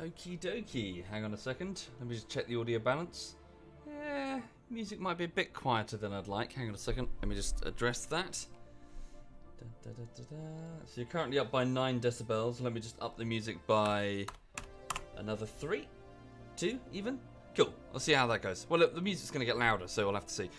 Okie dokie. Hang on a second. Let me just check the audio balance. Yeah, music might be a bit quieter than I'd like. Hang on a second. Let me just address that. So you're currently up by 9 decibels. Let me just up the music by another 3, 2 even. Cool. I'll see how that goes. Well, look, the music's going to get louder, so we'll have to see.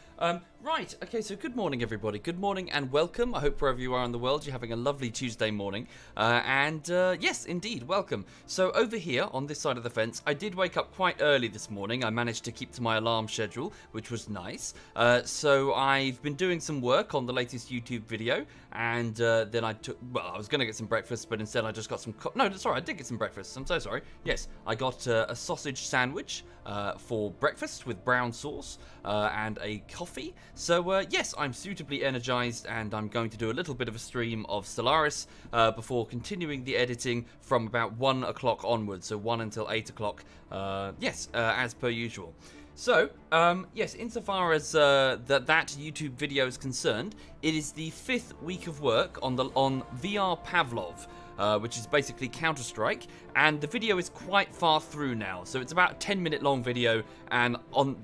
Right. Okay, so good morning, everybody. Good morning and welcome. I hope wherever you are in the world, you're having a lovely Tuesday morning. Yes, indeed, welcome. So over here, on this side of the fence, I did wake up quite early this morning. I managed to keep to my alarm schedule, which was nice. So I've been doing some work on the latest YouTube video, and then I was going to get some breakfast, but instead I just got some... No, sorry, I did get some breakfast. I'm so sorry. Yes, I got a sausage sandwich for breakfast with brown sauce and a coffee. So yes, I'm suitably energized, and I'm going to do a little bit of a stream of Stellaris before continuing the editing from about 1 o'clock onwards, so 1 until 8 o'clock, yes, as per usual. So, yes, insofar as that YouTube video is concerned, it is the 5th week of work on VR Pavlov, which is basically Counter-Strike, and the video is quite far through now. So it's about a 10-minute long video, and on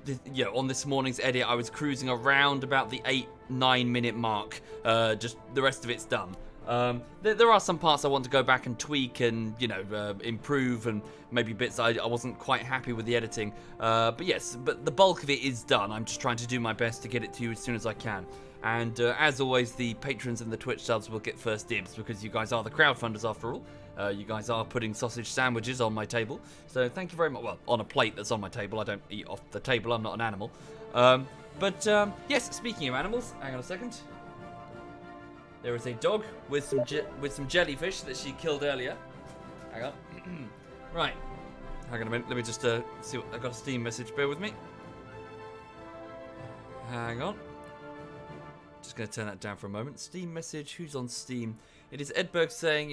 this morning's edit, I was cruising around about the 8-9 minute mark. Just the rest of it's done. There are some parts I want to go back and tweak and, improve, and maybe bits I wasn't quite happy with the editing. But yes, but the bulk of it is done. I'm just trying to do my best to get it to you as soon as I can. And as always, the patrons and the Twitch subs will get first dibs because you guys are the crowdfunders after all. You guys are putting sausage sandwiches on my table. So thank you very much. Well, on a plate that's on my table. I don't eat off the table. I'm not an animal. Yes, speaking of animals, hang on a second. There is a dog with some jellyfish that she killed earlier. Hang on. Right. Hang on a minute. Let me just see what... I got a Steam message. Bear with me. Hang on. Just going to turn that down for a moment. Steam message. Who's on Steam? It is Edberg saying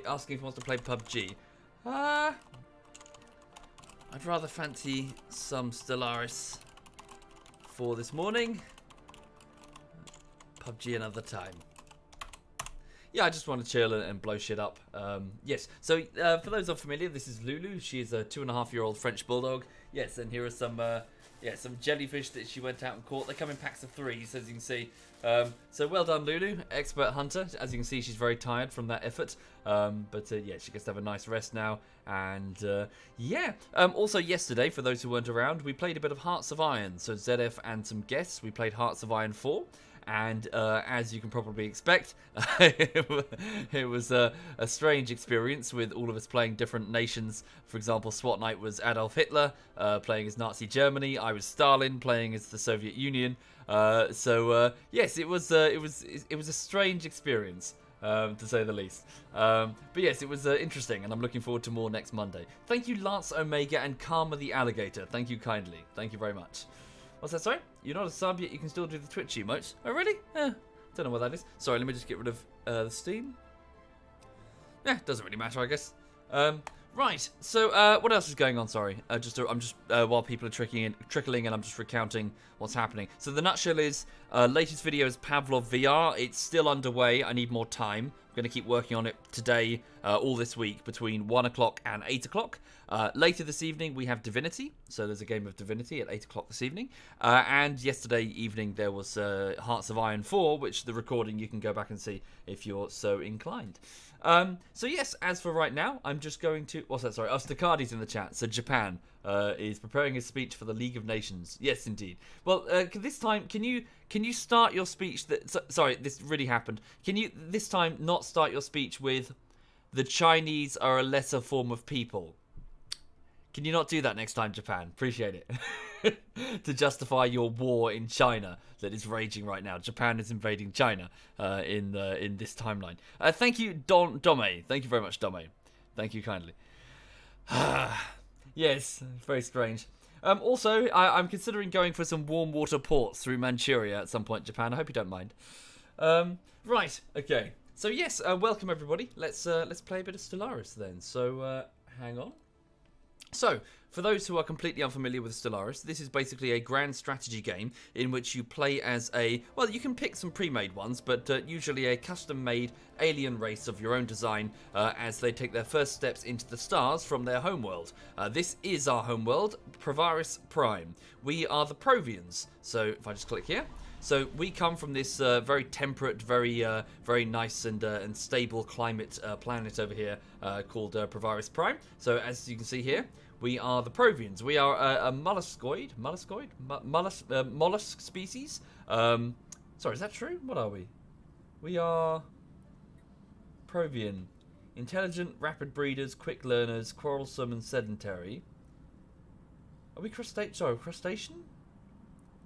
asking if he wants to play PUBG. I'd rather fancy some Stellaris for this morning. PUBG another time. Yeah, I just want to chill and blow shit up. Yes, so for those unfamiliar, this is Lulu. She is a 2.5-year-old French bulldog. Yes, and here are some jellyfish that she went out and caught. They come in packs of 3, so as you can see. So well done, Lulu, expert hunter. As you can see, she's very tired from that effort. Yeah, she gets to have a nice rest now. And yeah, also yesterday, for those who weren't around, we played a bit of Hearts of Iron. So ZF and some guests, we played Hearts of Iron 4. And as you can probably expect, it was a strange experience with all of us playing different nations. For example, SWAT Night was Adolf Hitler playing as Nazi Germany. I was Stalin playing as the Soviet Union. Yes, it was a strange experience. To say the least. But yes, it was interesting, and I'm looking forward to more next Monday. Thank you, Lance Omega and Karma the Alligator. Thank you kindly. Thank you very much. What's that, sorry? You're not a sub, yet you can still do the Twitch emotes. Oh, really? Don't know what that is. Sorry, let me just get rid of the Steam. Yeah, doesn't really matter, I guess. Right, so what else is going on? Sorry, I'm just while people are trickling, and I'm just recounting what's happening. So the nutshell is, latest video is Pavlov VR. It's still underway. I need more time. I'm going to keep working on it today, all this week, between 1 o'clock and 8 o'clock. Later this evening, we have Divinity. So there's a game of Divinity at 8 o'clock this evening. And yesterday evening, there was Hearts of Iron 4, which the recording you can go back and see if you're so inclined. So yes, as for right now, I'm just going to... What's that? Sorry. Oh, Stakadi's in the chat. So Japan is preparing a speech for the League of Nations. Yes, indeed. Well, this time, can you start your speech... Sorry, this really happened. Can you, this time, not start your speech with... The Chinese are a lesser form of people. Can you not do that next time, Japan? Appreciate it. To justify your war in China that is raging right now. Japan is invading China in this timeline. Thank you, Dome. Thank you very much, Dome. Thank you kindly. Yes, very strange. Also, I'm considering going for some warm water ports through Manchuria at some point, Japan. I hope you don't mind. Right, okay. So yes, welcome everybody. Let's play a bit of Stellaris then. So hang on. So for those who are completely unfamiliar with Stellaris, this is basically a grand strategy game in which you play as a, well, you can pick some pre-made ones, but usually a custom-made alien race of your own design as they take their first steps into the stars from their homeworld. This is our homeworld, Provaris Prime. We are the Provians, so if I just click here. So we come from this very temperate, very nice and stable climate planet over here called Provaris Prime. So as you can see here, we are the Provians. We are a mollusk species. Sorry, is that true? What are we? We are Provian. Intelligent, rapid breeders, quick learners, quarrelsome and sedentary. Are we crustacean?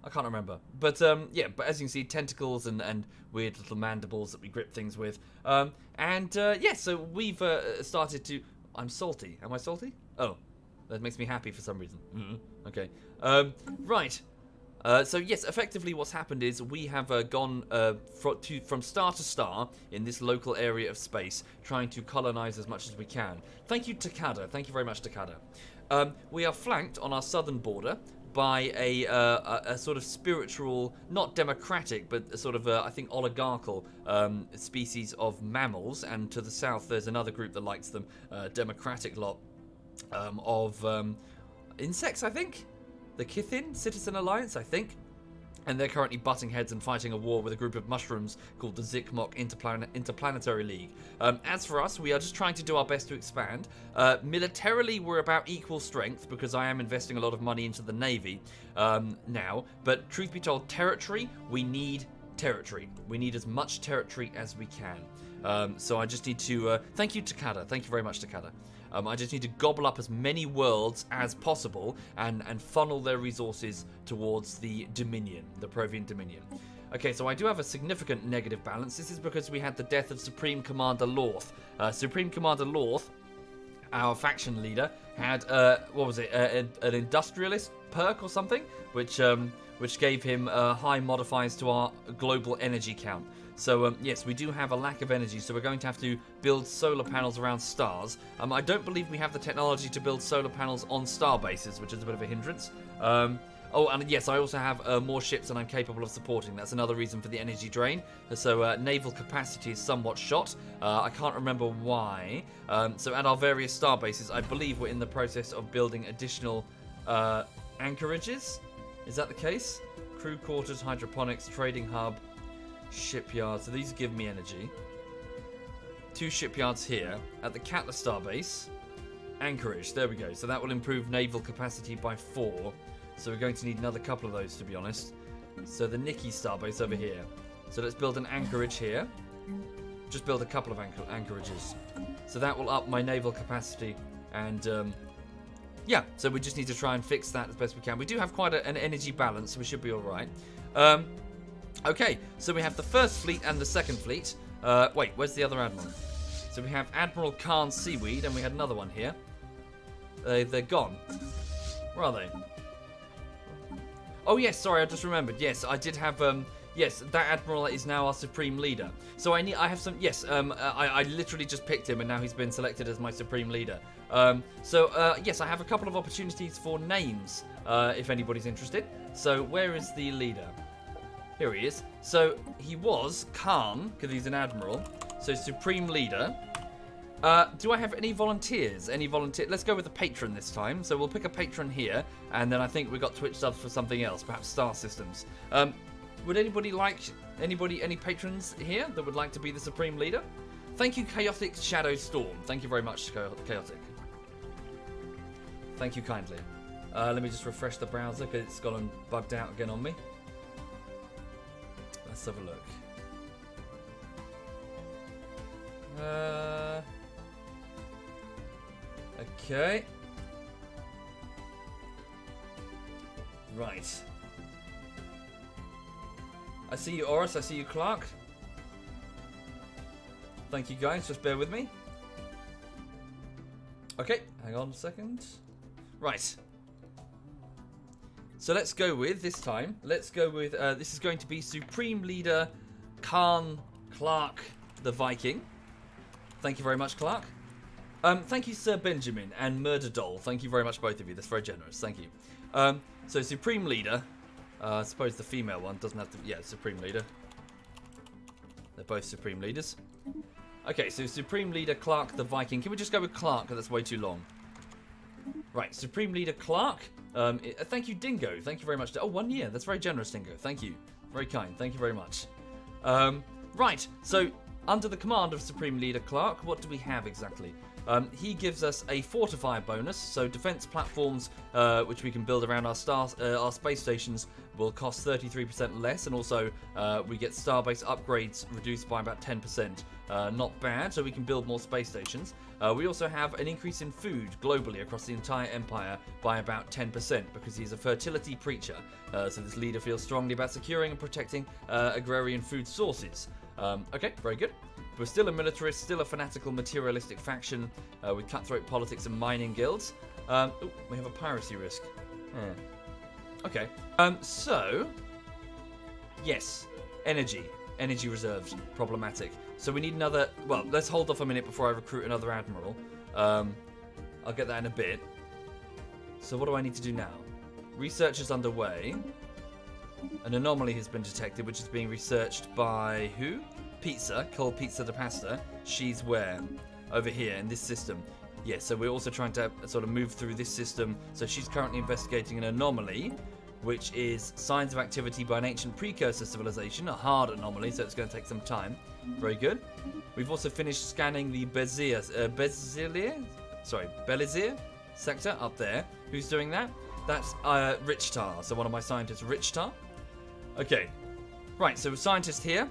I can't remember. But, yeah, but as you can see, tentacles and weird little mandibles that we grip things with. Yeah, so we've started to... I'm salty. Am I salty? Oh, that makes me happy for some reason. Okay. Right. So, yes, effectively what's happened is we have gone from star to star in this local area of space, trying to colonize as much as we can. Thank you, Takada. Thank you very much, Takada. We are flanked on our southern border by a sort of spiritual, not democratic, but a sort of, I think, oligarchical species of mammals. And to the south, there's another group that likes them, democratic lot of insects, I think? The Kithin Citizen Alliance, I think. And they're currently butting heads and fighting a war with a group of mushrooms called the Zikmok Interplanetary League. As for us, we are just trying to do our best to expand. Militarily, we're about equal strength because I am investing a lot of money into the Navy now. But truth be told, territory, we need territory. We need as much territory as we can. So I just need to... thank you, Takada. Thank you very much, Takada. I just need to gobble up as many worlds as possible and funnel their resources towards the Dominion, the Provian Dominion. Okay, so I do have a significant negative balance. This is because we had the death of Supreme Commander Lorth. Supreme Commander Lorth, our faction leader, had, what was it, an industrialist perk or something, which gave him high modifiers to our global energy count. So, yes, we do have a lack of energy, so we're going to have to build solar panels around stars. I don't believe we have the technology to build solar panels on star bases, which is a bit of a hindrance. Oh, and yes, I also have more ships than I'm capable of supporting. That's another reason for the energy drain. So, naval capacity is somewhat shot. I can't remember why. So, at our various star bases, I believe we're in the process of building additional anchorages. Is that the case? Crew quarters, hydroponics, trading hub, shipyard. So these give me energy. 2 shipyards here at the Catla Starbase. Anchorage, there we go. So that will improve naval capacity by 4. So we're going to need another couple of those, to be honest. So the Nikki Starbase over here. So let's build an anchorage here. Just build a couple of anchorages. So that will up my naval capacity. And yeah, so we just need to try and fix that as best we can. We do have quite an energy balance, so we should be alright. Okay, so we have the first fleet and the second fleet. Wait, where's the other admiral? So we have Admiral Khan Seaweed, and we had another one here. They're gone. Where are they? Oh yes, sorry, I just remembered. Yes, I did have. Yes, that admiral is now our supreme leader. So I have some. Yes, I literally just picked him, and now he's been selected as my supreme leader. Yes, I have a couple of opportunities for names, if anybody's interested. So where is the leader? Here he is. So he was Khan, because he's an admiral. So supreme leader. Do I have any volunteers? Let's go with the patron this time. So we'll pick a patron here, and then I think we've got Twitch subs for something else, perhaps Star Systems. Would anybody like any patrons here that would like to be the supreme leader? Thank you, Chaotic Shadow Storm. Thank you very much, Chaotic. Thank you kindly. Let me just refresh the browser because it's gone bugged out again on me. Let's have a look. Okay. Right. I see you, Oris. I see you, Clark. Thank you, guys. Just bear with me. Okay. Hang on a second. Right. So let's go with, this time, let's go with, this is going to be Supreme Leader Khan Clark the Viking. Thank you very much, Clark. Thank you, Sir Benjamin and Murder Doll. Thank you very much, both of you. That's very generous. Thank you. So Supreme Leader. I suppose the female one doesn't have to... Yeah, Supreme Leader. They're both Supreme Leaders. Okay, so Supreme Leader Clark the Viking. Can we just go with Clark? Because that's way too long. Right, Supreme Leader Clark. Thank you, Dingo. Thank you very much. Oh, 1 year. That's very generous, Dingo. Thank you. Very kind. Thank you very much. Right, so under the command of Supreme Leader Clark, what do we have exactly? He gives us a fortify bonus, so defense platforms which we can build around our space stations will cost 33% less, and also we get starbase upgrades reduced by about 10%. Not bad, so we can build more space stations. We also have an increase in food globally across the entire empire by about 10% because he's a fertility preacher. So this leader feels strongly about securing and protecting agrarian food sources. Okay, very good. We're still a militarist, still a fanatical materialistic faction with cutthroat politics and mining guilds. Ooh, we have a piracy risk. Okay. So, yes, energy reserves, problematic. So we need another, well, let's hold off a minute before I recruit another admiral. I'll get that in a bit. So what do I need to do now? Research is underway. An anomaly has been detected, which is being researched by who? Pizza, called Pizza de Pasta. She's where? Over here in this system. Yeah, so we're also trying to sort of move through this system. So she's currently investigating an anomaly, which is signs of activity by an ancient precursor civilization, a hard anomaly, so it's going to take some time. Very good. We've also finished scanning the Belizir sector up there. Who's doing that? That's Richtar, so one of my scientists, Richtar. Okay. Right, so scientist here,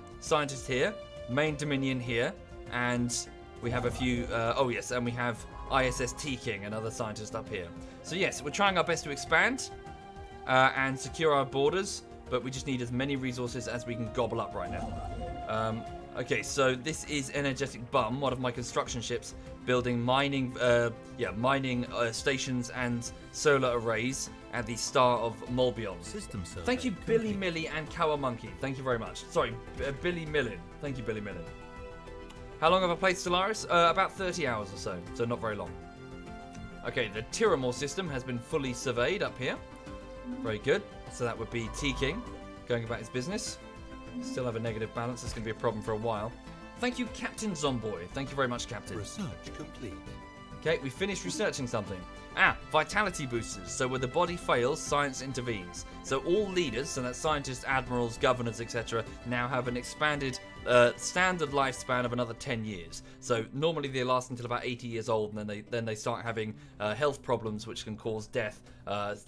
main dominion here, and we have a few, oh yes, and we have ISS T-King, another scientist up here. So yes, we're trying our best to expand and secure our borders, but we just need as many resources as we can gobble up right now. Okay, so this is Energetic Bum, one of my construction ships, building mining stations and solar arrays at the Star of Molbion. Thank you, Billy Millie and Kawamonkey. Thank you very much. Sorry, Billy Millin. Thank you, Billy Millin. How long have I played Stellaris? About 30 hours or so not very long. Okay, the Tiramore system has been fully surveyed up here. Very good. So that would be T-King going about his business. Still have a negative balance. That's going to be a problem for a while. Thank you, Captain Zomboy. Thank you very much, Captain. Research complete. Okay, we finished researching something. Vitality boosters. So when the body fails, science intervenes. So all leaders, so that's scientists, admirals, governors, etc., now have an expanded standard lifespan of another 10 years. So normally they last until about 80 years old, and then they start having health problems which can cause death,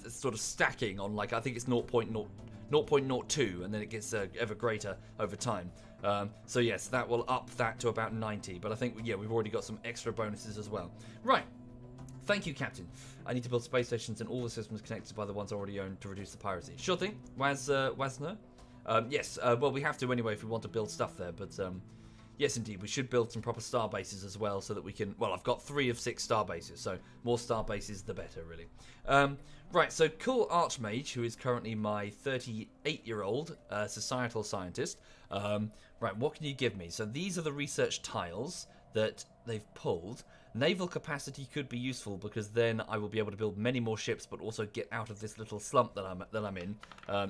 sort of stacking on, like, I think it's 0.02, and then it gets ever greater over time. So yes, that will up that to about 90, but I think, yeah, we've already got some extra bonuses as well. Right. Thank you, Captain. I need to build space stations in all the systems connected by the ones I already own to reduce the piracy. Sure thing. Wasner? Yes, well, we have to anyway if we want to build stuff there, but yes, indeed, we should build some proper star bases as well so that we can, well, I've got 3 of 6 star bases, so more star bases the better, really. Right, so Cool Archmage, who is currently my 38-year-old societal scientist. Right, what can you give me? So these are the research tiles that they've pulled. Naval capacity could be useful because then I will be able to build many more ships, but also get out of this little slump that I'm in,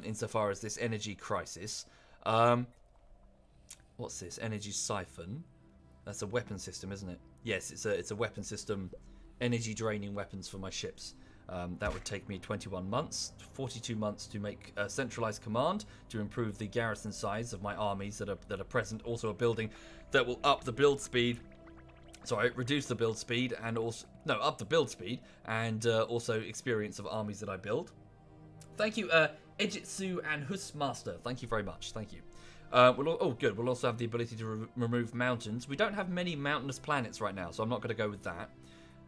insofar as this energy crisis. What's this? Energy siphon. That's a weapon system, isn't it? Yes, it's a weapon system. Energy draining weapons for my ships. That would take me 21 months, 42 months to make a centralized command to improve the garrison size of my armies that are present. Also a building that will up the build speed. Sorry, reduce the build speed and also up the build speed and also experience of armies that I build. Thank you, Ejitsu and Husmaster. Thank you very much. Thank you. Good. We'll also have the ability to remove mountains. We don't have many mountainous planets right now, so I'm not going to go with that.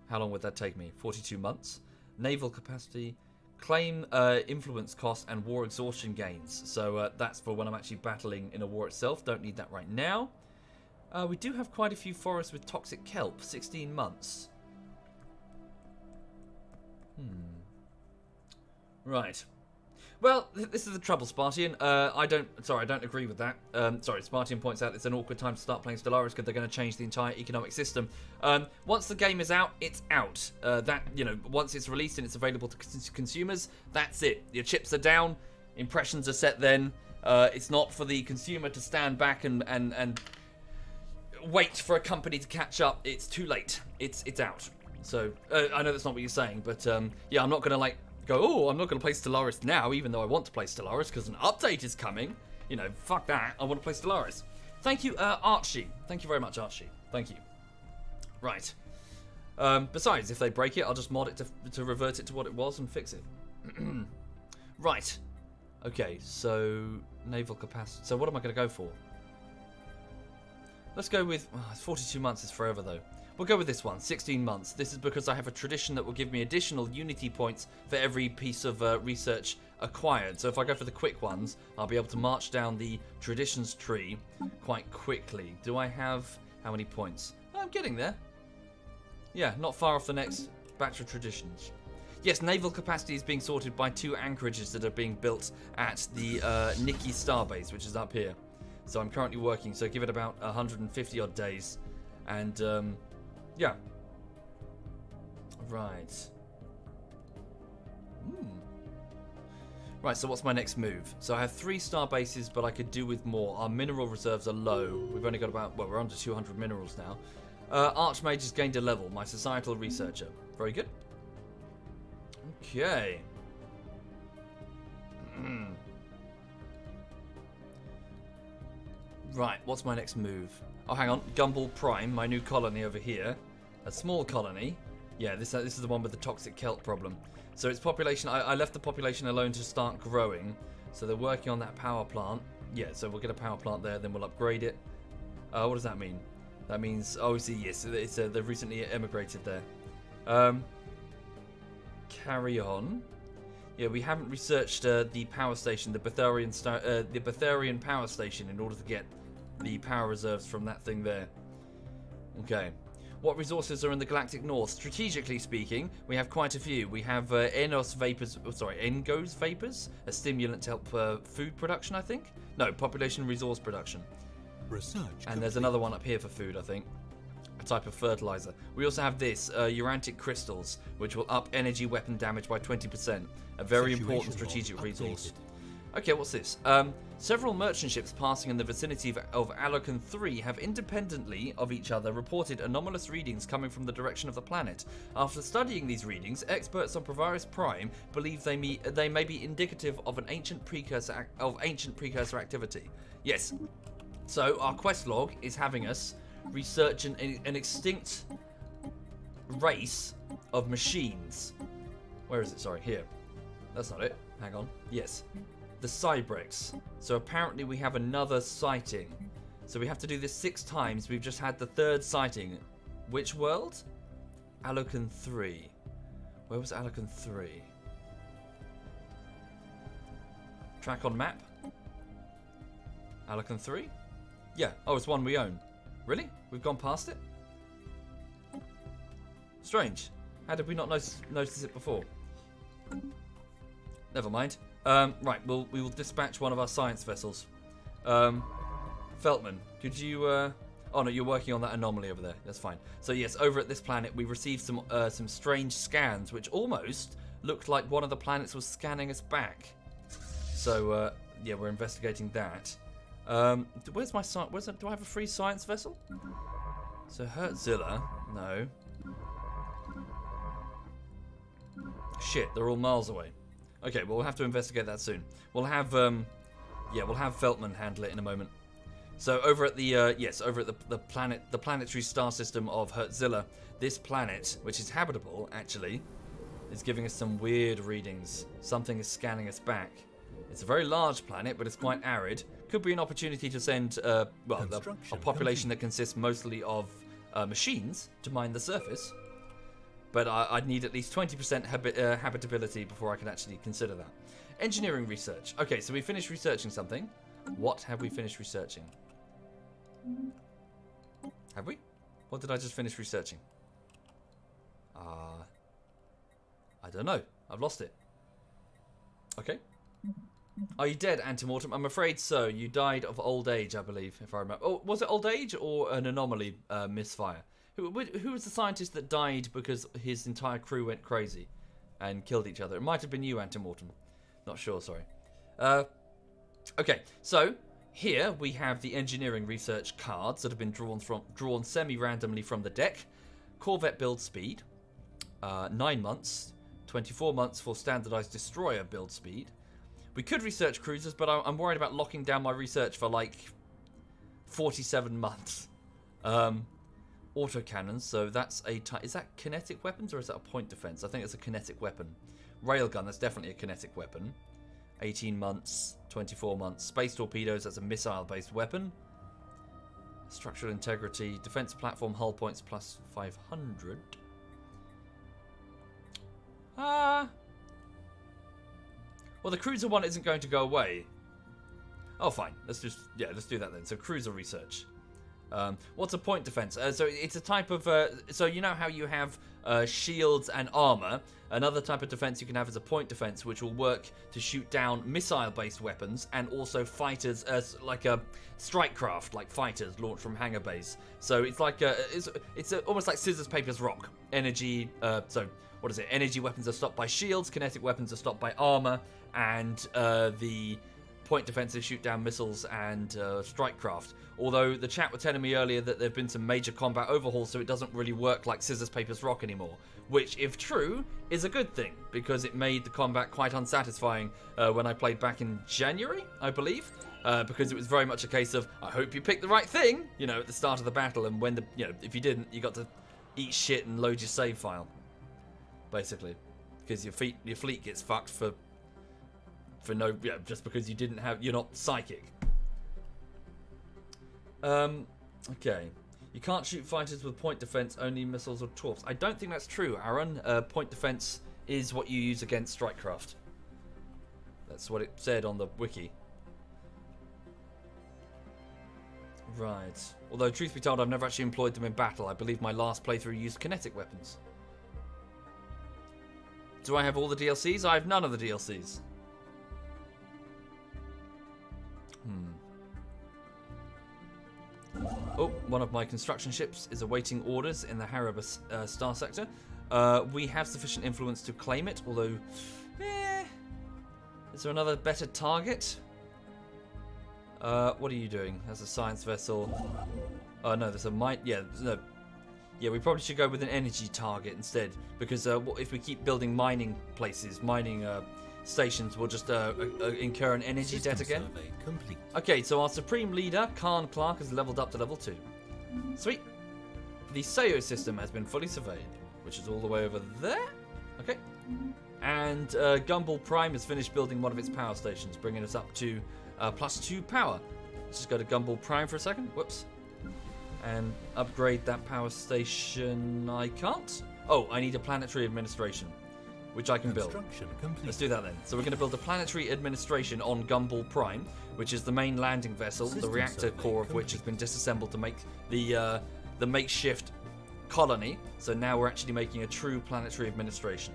How long would that take me? 42 months. Naval capacity, claim influence cost and war exhaustion gains. So that's for when I'm actually battling in a war itself. Don't need that right now. We do have quite a few forests with toxic kelp. 16 months. Right. Well, this is the trouble, Spartian. I don't agree with that. Sorry, Spartian points out it's an awkward time to start playing Stellaris because they're going to change the entire economic system. Once the game is out, it's out. Once it's released and it's available to consumers, that's it. Your chips are down, impressions are set then. It's not for the consumer to stand back and wait for a company to catch up. It's too late. It's out. So, I know that's not what you're saying, but yeah, I'm not going to I'm not going to play Stellaris now, even though I want to play Stellaris, because an update is coming. You know, fuck that. I want to play Stellaris. Thank you, Archie. Thank you very much, Archie. Thank you. Right. Besides, if they break it, I'll just mod it to revert it to what it was and fix it. Right. Okay, so naval capacity. So what am I going to go for? Let's go with... 42 months is forever, though. We'll go with this one, 16 months. This is because I have a tradition that will give me additional Unity points for every piece of research acquired. So if I go for the quick ones, I'll be able to march down the traditions tree quite quickly. Do I have... how many points? Oh, I'm getting there. Yeah, not far off the next batch of traditions. Yes, naval capacity is being sorted by 2 anchorages that are being built at the Nikki Starbase, which is up here. So I'm currently working, so give it about 150 odd days. And... yeah. Right. Right, so what's my next move? So I have 3 star bases, but I could do with more. Our mineral reserves are low. We've only got about... well, we're under 200 minerals now. Archmage has gained a level. My societal researcher. Very good. Okay. Right, what's my next move? Oh, hang on. Gumball Prime, my new colony over here. A small colony. Yeah, this is the one with the toxic kelp problem. So its population, I left the population alone to start growing. So they're working on that power plant. Yeah, so we'll get a power plant there, then we'll upgrade it. What does that mean? That means, oh, see, yes, they've recently emigrated there. Carry on. Yeah, we haven't researched the power station, the Betharian power station, in order to get the power reserves from that thing there. Okay. What resources are in the galactic north? Strategically speaking, we have quite a few. We have Engos vapors, a stimulant to help food production, I think. No, population resource production. Research. And there's another one up here for food, I think. A type of fertilizer. We also have this, urantic crystals, which will up energy weapon damage by 20%. A very important strategic resource. Okay, what's this? Several merchant ships passing in the vicinity of Allocan 3 have independently of each other reported anomalous readings coming from the direction of the planet. After studying these readings, experts on Provaris Prime believe they may be indicative of an ancient precursor activity. Yes. So our quest log is having us research an extinct race of machines. Where is it? Sorry, here. That's not it. Hang on. Yes. The Cybrex. So apparently we have another sighting. So we have to do this 6 times. We've just had the 3rd sighting. Which world? Allocan 3. Where was Allocan 3? Track on map? Allocan 3? Yeah. Oh, it's one we own. Really? We've gone past it? Strange. How did we not notice it before? Never mind. Right, we will dispatch one of our science vessels. Feltman, could you... oh no, you're working on that anomaly over there. That's fine. So yes, over at this planet, we received some strange scans, which almost looked like one of the planets was scanning us back. So, yeah, we're investigating that. Where's my science... do I have a free science vessel? So, Hertzilla. No. Shit, they're all miles away. Okay, well, we'll have to investigate that soon. We'll have, yeah, we'll have Feltman handle it in a moment. So over at the, yes, over at the planetary star system of Hertzilla, this planet, which is habitable, actually, is giving us some weird readings. Something is scanning us back. It's a very large planet, but it's quite arid. Could be an opportunity to send, well, a population that consists mostly of machines to mine the surface. But I'd need at least 20% habitability before I can actually consider that. Engineering research. Okay, so we finished researching something. What have we finished researching? Have we? What did I just finish researching? I don't know. I've lost it. Okay. Are you dead, Antemortem? I'm afraid so. You died of old age, I believe, if I remember. Oh, was it old age or an anomaly misfire? Who was the scientist that died because his entire crew went crazy and killed each other? It might have been you, Antemortem. Not sure, sorry. Okay, so here we have the engineering research cards that have been drawn semi-randomly from the deck. Corvette build speed, 9 months, 24 months for standardized destroyer build speed. We could research cruisers, but I'm worried about locking down my research for like 47 months. Autocannons, so that's a is that kinetic weapons or is that a point defense? I think it's a kinetic weapon. Railgun, that's definitely a kinetic weapon. 18 months, 24 months. Space torpedoes, that's a missile-based weapon. Structural integrity, defense platform, hull points plus 500. Well, the cruiser one isn't going to go away. Oh, fine. Let's do that then. So cruiser research. What's a point defense? So it's a type of so you know how you have shields and armor. Another type of defense you can have is a point defense, which will work to shoot down missile-based weapons and also fighters, like a strike craft, like fighters launched from hangar base. So it's like it's almost like scissors, papers, rock. Energy. So what is it? Energy weapons are stopped by shields. Kinetic weapons are stopped by armor, and the point defenses shoot down missiles and strike craft. Although the chat were telling me earlier that there have been some major combat overhauls, so it doesn't really work like scissors, papers, rock anymore. Which, if true, is a good thing, because it made the combat quite unsatisfying when I played back in January, I believe. Because it was very much a case of, I hope you picked the right thing, you know, at the start of the battle, and when if you didn't, you got to eat shit and load your save file. Basically. Because your fleet gets fucked for no, just because you're not psychic. Okay. You can't shoot fighters with point defense, only missiles or torps. I don't think that's true, Aaron. Point defense is what you use against strikecraft. That's what it said on the wiki. Right. Although, truth be told, I've never actually employed them in battle. I believe my last playthrough used kinetic weapons. Do I have all the DLCs? I have none of the DLCs. Oh, one of my construction ships is awaiting orders in the Haribus star sector. We have sufficient influence to claim it, although... Is there another better target? What are you doing? That's a science vessel. Oh, no, there's a mine... Yeah, no. Yeah, we probably should go with an energy target instead, because if we keep building mining places, mining stations, we'll just incur an energy debt again. Okay, so our supreme leader, Khan Clark, has leveled up to level 2. Sweet. The Sayo system has been fully surveyed, which is all the way over there. Okay. And Gumball Prime has finished building one of its power stations, bringing us up to +2 power. Let's just go to Gumball Prime for a second. Whoops. And upgrade that power station. I can't. Oh, I need a planetary administration, which I can build. Let's do that then. So we're going to build a planetary administration on Gumball Prime, which is the main landing vessel, the reactor core of which has been disassembled to make the makeshift colony. So now we're actually making a true planetary administration.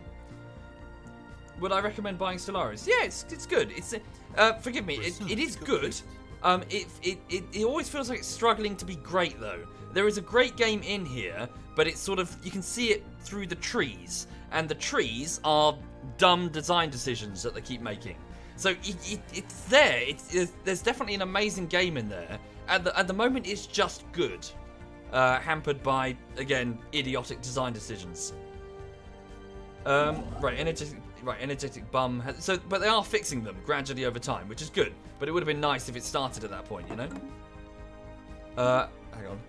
Would I recommend buying Stellaris? Yeah, it's good. It's forgive me, it is good. It always feels like it's struggling to be great though. There is a great game in here, but it's sort of, you can see it through the trees, and the trees are dumb design decisions that they keep making. So it's there. There's definitely an amazing game in there. At the moment, it's just good, hampered by, again, idiotic design decisions. Right, energetic bum. But they are fixing them gradually over time, which is good. But it would have been nice if it started at that point, you know. Hang on.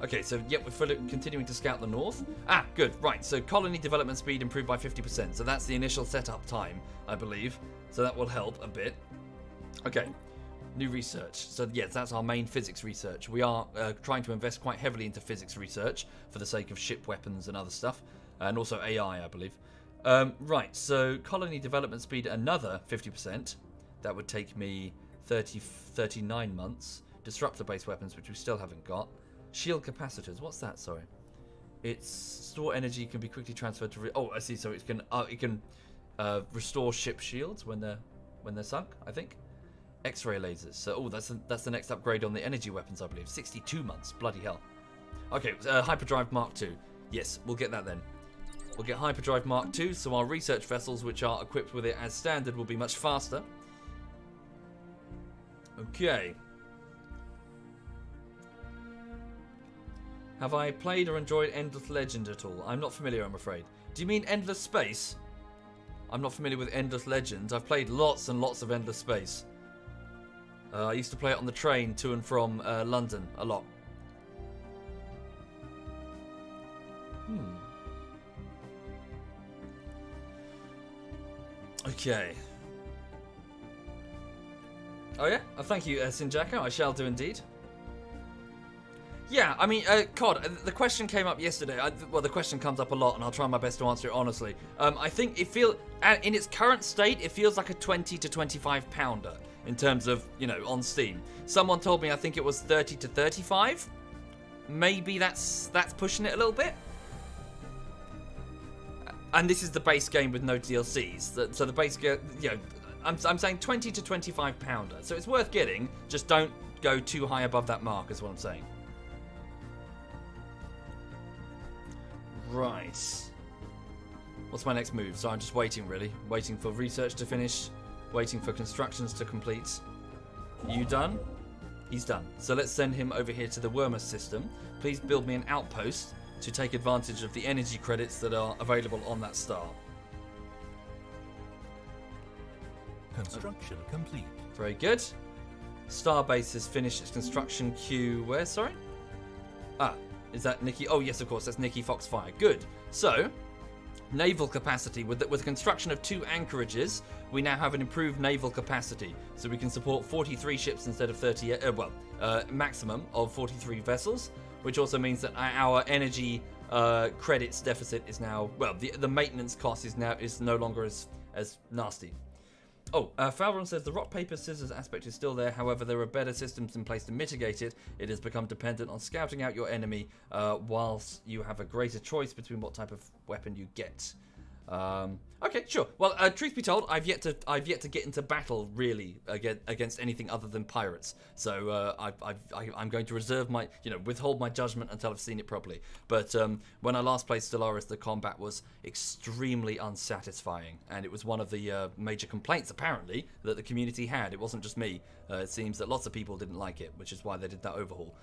Okay, so yep, we're continuing to scout the north. Ah, good. Right, so colony development speed improved by 50%. So that's the initial setup time, I believe. So that will help a bit. Okay, new research. So yes, that's our main physics research. We are trying to invest quite heavily into physics research for the sake of ship weapons and other stuff, and also AI, I believe. Right, so colony development speed, another 50%. That would take me 39 months. Disruptor-based weapons, which we still haven't got. Shield capacitors, what's that? Sorry, it's store energy can be quickly transferred to. Oh, I see. So it can restore ship shields when they're when they're sunk, I think. X-ray lasers. So, oh, that's the next upgrade on the energy weapons, I believe. 62 months. Bloody hell. Okay, Hyperdrive Mark II. Yes, we'll get that then. We'll get Hyperdrive Mark II, so our research vessels, which are equipped with it as standard, will be much faster. Okay. Have I played or enjoyed Endless Legend at all? I'm not familiar, I'm afraid. Do you mean Endless Space? I'm not familiar with Endless Legends. I've played lots and lots of Endless Space. I used to play it on the train to and from London a lot. Okay. Oh yeah? Oh, thank you, Sinjaka. I shall do indeed. Yeah, I mean, COD, the question came up yesterday. Well, the question comes up a lot, and I'll try my best to answer it honestly. I think it feels, in its current state, it feels like a 20 to 25 pounder in terms of, you know, on Steam. Someone told me I think it was 30 to 35. Maybe that's pushing it a little bit. And this is the base game with no DLCs. So the base game, you know, I'm saying 20 to 25 pounder. So it's worth getting. Just don't go too high above that mark, is what I'm saying. Right. What's my next move? So I'm just waiting, really. Waiting for research to finish. Waiting for constructions to complete. You done? He's done. So let's send him over here to the Wormer system. Please build me an outpost to take advantage of the energy credits that are available on that star. Construction complete. Very good. Starbase has finished its construction queue. Where, sorry? Ah, is that Nikki? Oh, yes, of course, that's Nikki Foxfire. Good. So, naval capacity. With the construction of 2 anchorages, we now have an improved naval capacity. So we can support 43 ships instead of 30, maximum of 43 vessels, which also means that our energy credits deficit is now, well, the maintenance cost is no longer as nasty. Oh, Falron says the rock, paper, scissors aspect is still there. However, there are better systems in place to mitigate it. It has become dependent on scouting out your enemy, whilst you have a greater choice between what type of weapon you get. Okay, sure. Well, truth be told, I've yet to get into battle really against anything other than pirates. So I'm going to reserve my, withhold my judgment until I've seen it properly. But when I last played Stellaris, the combat was extremely unsatisfying, and it was one of the major complaints apparently that the community had. It wasn't just me. It seems that lots of people didn't like it, which is why they did that overhaul.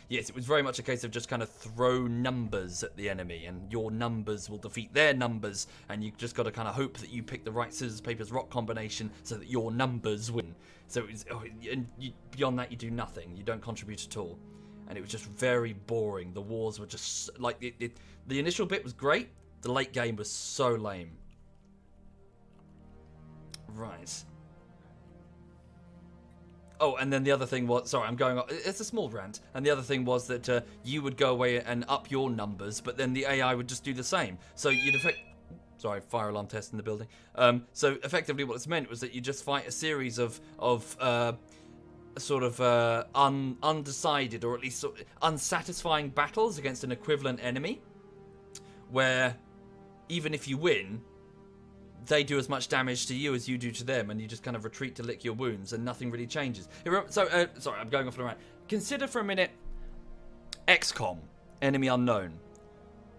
Yes, it was very much a case of just kind of throw numbers at the enemy, and your numbers will defeat their numbers, and you just got to kind of hope that you pick the right scissors, papers, rock combination so that your numbers win. So beyond that, you do nothing. You don't contribute at all. And it was just very boring. The wars were just like the initial bit was great. The late game was so lame. Right. Oh, and then the other thing was, sorry, I'm going on, it's a small rant, and the other thing was that you would go away and up your numbers, but then the AI would just do the same. So you'd sorry, fire alarm test in the building. So effectively what it's meant was that you just fight a series of undecided, or at least unsatisfying battles against an equivalent enemy, where even if you win, they do as much damage to you as you do to them, and you just kind of retreat to lick your wounds, and nothing really changes. So, sorry, I'm going off on a rant. Consider for a minute XCOM, Enemy Unknown.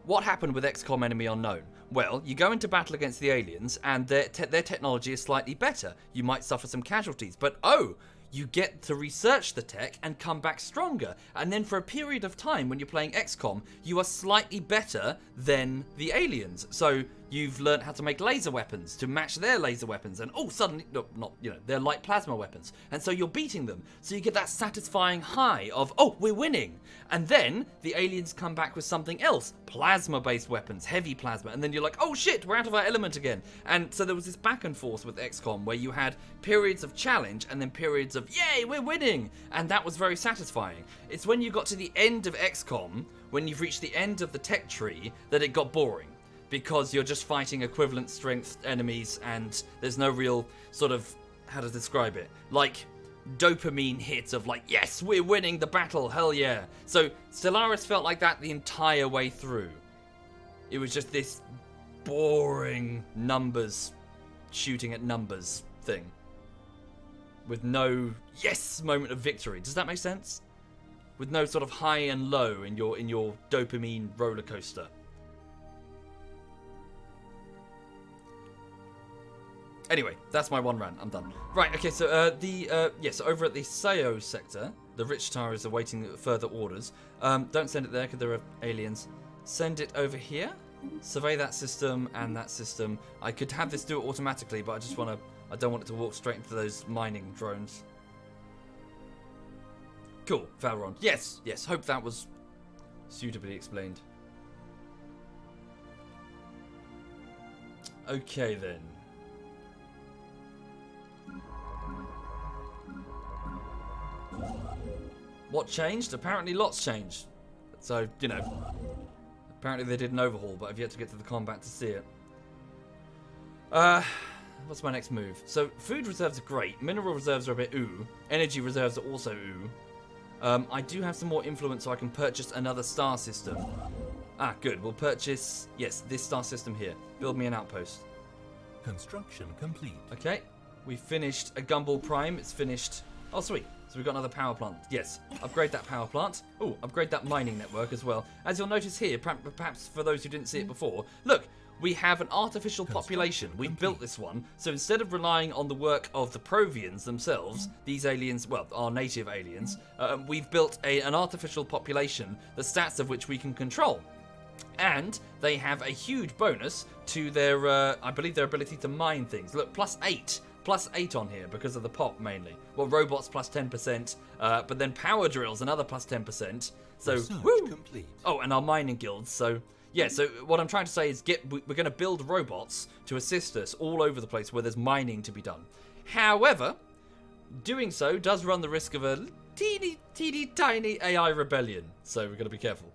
What happened with XCOM Enemy Unknown? Well, you go into battle against the aliens, and their technology is slightly better. You might suffer some casualties, but oh, you get to research the tech and come back stronger. And then for a period of time, when you're playing XCOM, you are slightly better than the aliens. So you've learned how to make laser weapons to match their laser weapons. And oh, suddenly, no, not, they're light plasma weapons. And so you're beating them. So you get that satisfying high of, oh, we're winning. And then the aliens come back with something else. Plasma-based weapons, heavy plasma. And then you're like, oh shit, we're out of our element again. And so there was this back and forth with XCOM where you had periods of challenge and then periods of, yay, we're winning. And that was very satisfying. It's when you got to the end of XCOM, when you've reached the end of the tech tree, that it got boring. Because you're just fighting equivalent strength enemies and there's no real sort of, how to describe it, like dopamine hit of like, yes, we're winning the battle, hell yeah. So Stellaris felt like that the entire way through. It was just this boring numbers, shooting at numbers thing. with no yes moment of victory. Does that make sense? With no sort of high and low in your dopamine roller coaster. Anyway, that's my one rant. I'm done. Right, okay, so yes, over at the Sao sector, the Rich Tower is awaiting further orders. Don't send it there because there are aliens. Send it over here. Survey that system and that system. I could have this do it automatically, but I don't want it to walk straight into those mining drones. Cool, Valron. Yes, yes, hope that was suitably explained. Okay then. What changed? Apparently lots changed. So, you know, apparently they did an overhaul, but I've yet to get to the combat to see it. What's my next move? So, food reserves are great. Mineral reserves are a bit ooh. Energy reserves are also ooh. I do have some more influence, so I can purchase another star system. Ah, good. We'll purchase, yes, this star system here. Build me an outpost. Construction complete. Okay. We finished a Gumball Prime. It's finished. Oh, sweet. So we've got another power plant. Yes. Upgrade that power plant. Oh, upgrade that mining network as well. As you'll notice here, perhaps for those who didn't see it before, look, we have an artificial population. We've built this one. So instead of relying on the work of the Provians themselves, these aliens, well, our native aliens, we've built an artificial population, the stats of which we can control. And they have a huge bonus to their, I believe, their ability to mine things. Look, +8 on here because of the pop mainly. Well, robots +10%, but then power drills another +10%. So, woo! Complete. Oh, and our mining guilds. So, yeah. So what I'm trying to say is, we're going to build robots to assist us all over the place where there's mining to be done. However, doing so does run the risk of a teeny tiny AI rebellion. So we're going to be careful.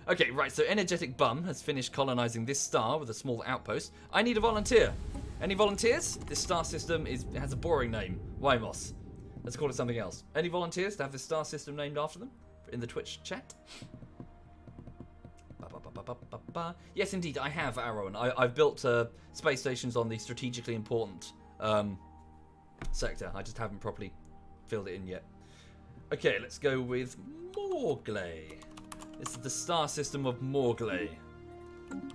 Okay, right. So Energetic Bum has finished colonizing this star with a small outpost. I need a volunteer. Any volunteers? This star system has a boring name. Wymos. Let's call it something else. Any volunteers to have this star system named after them in the Twitch chat? Yes, indeed, I have, Aaron. I've built space stations on the strategically important sector. I just haven't properly filled it in yet. Okay, let's go with Morgley. This is the star system of Morgley.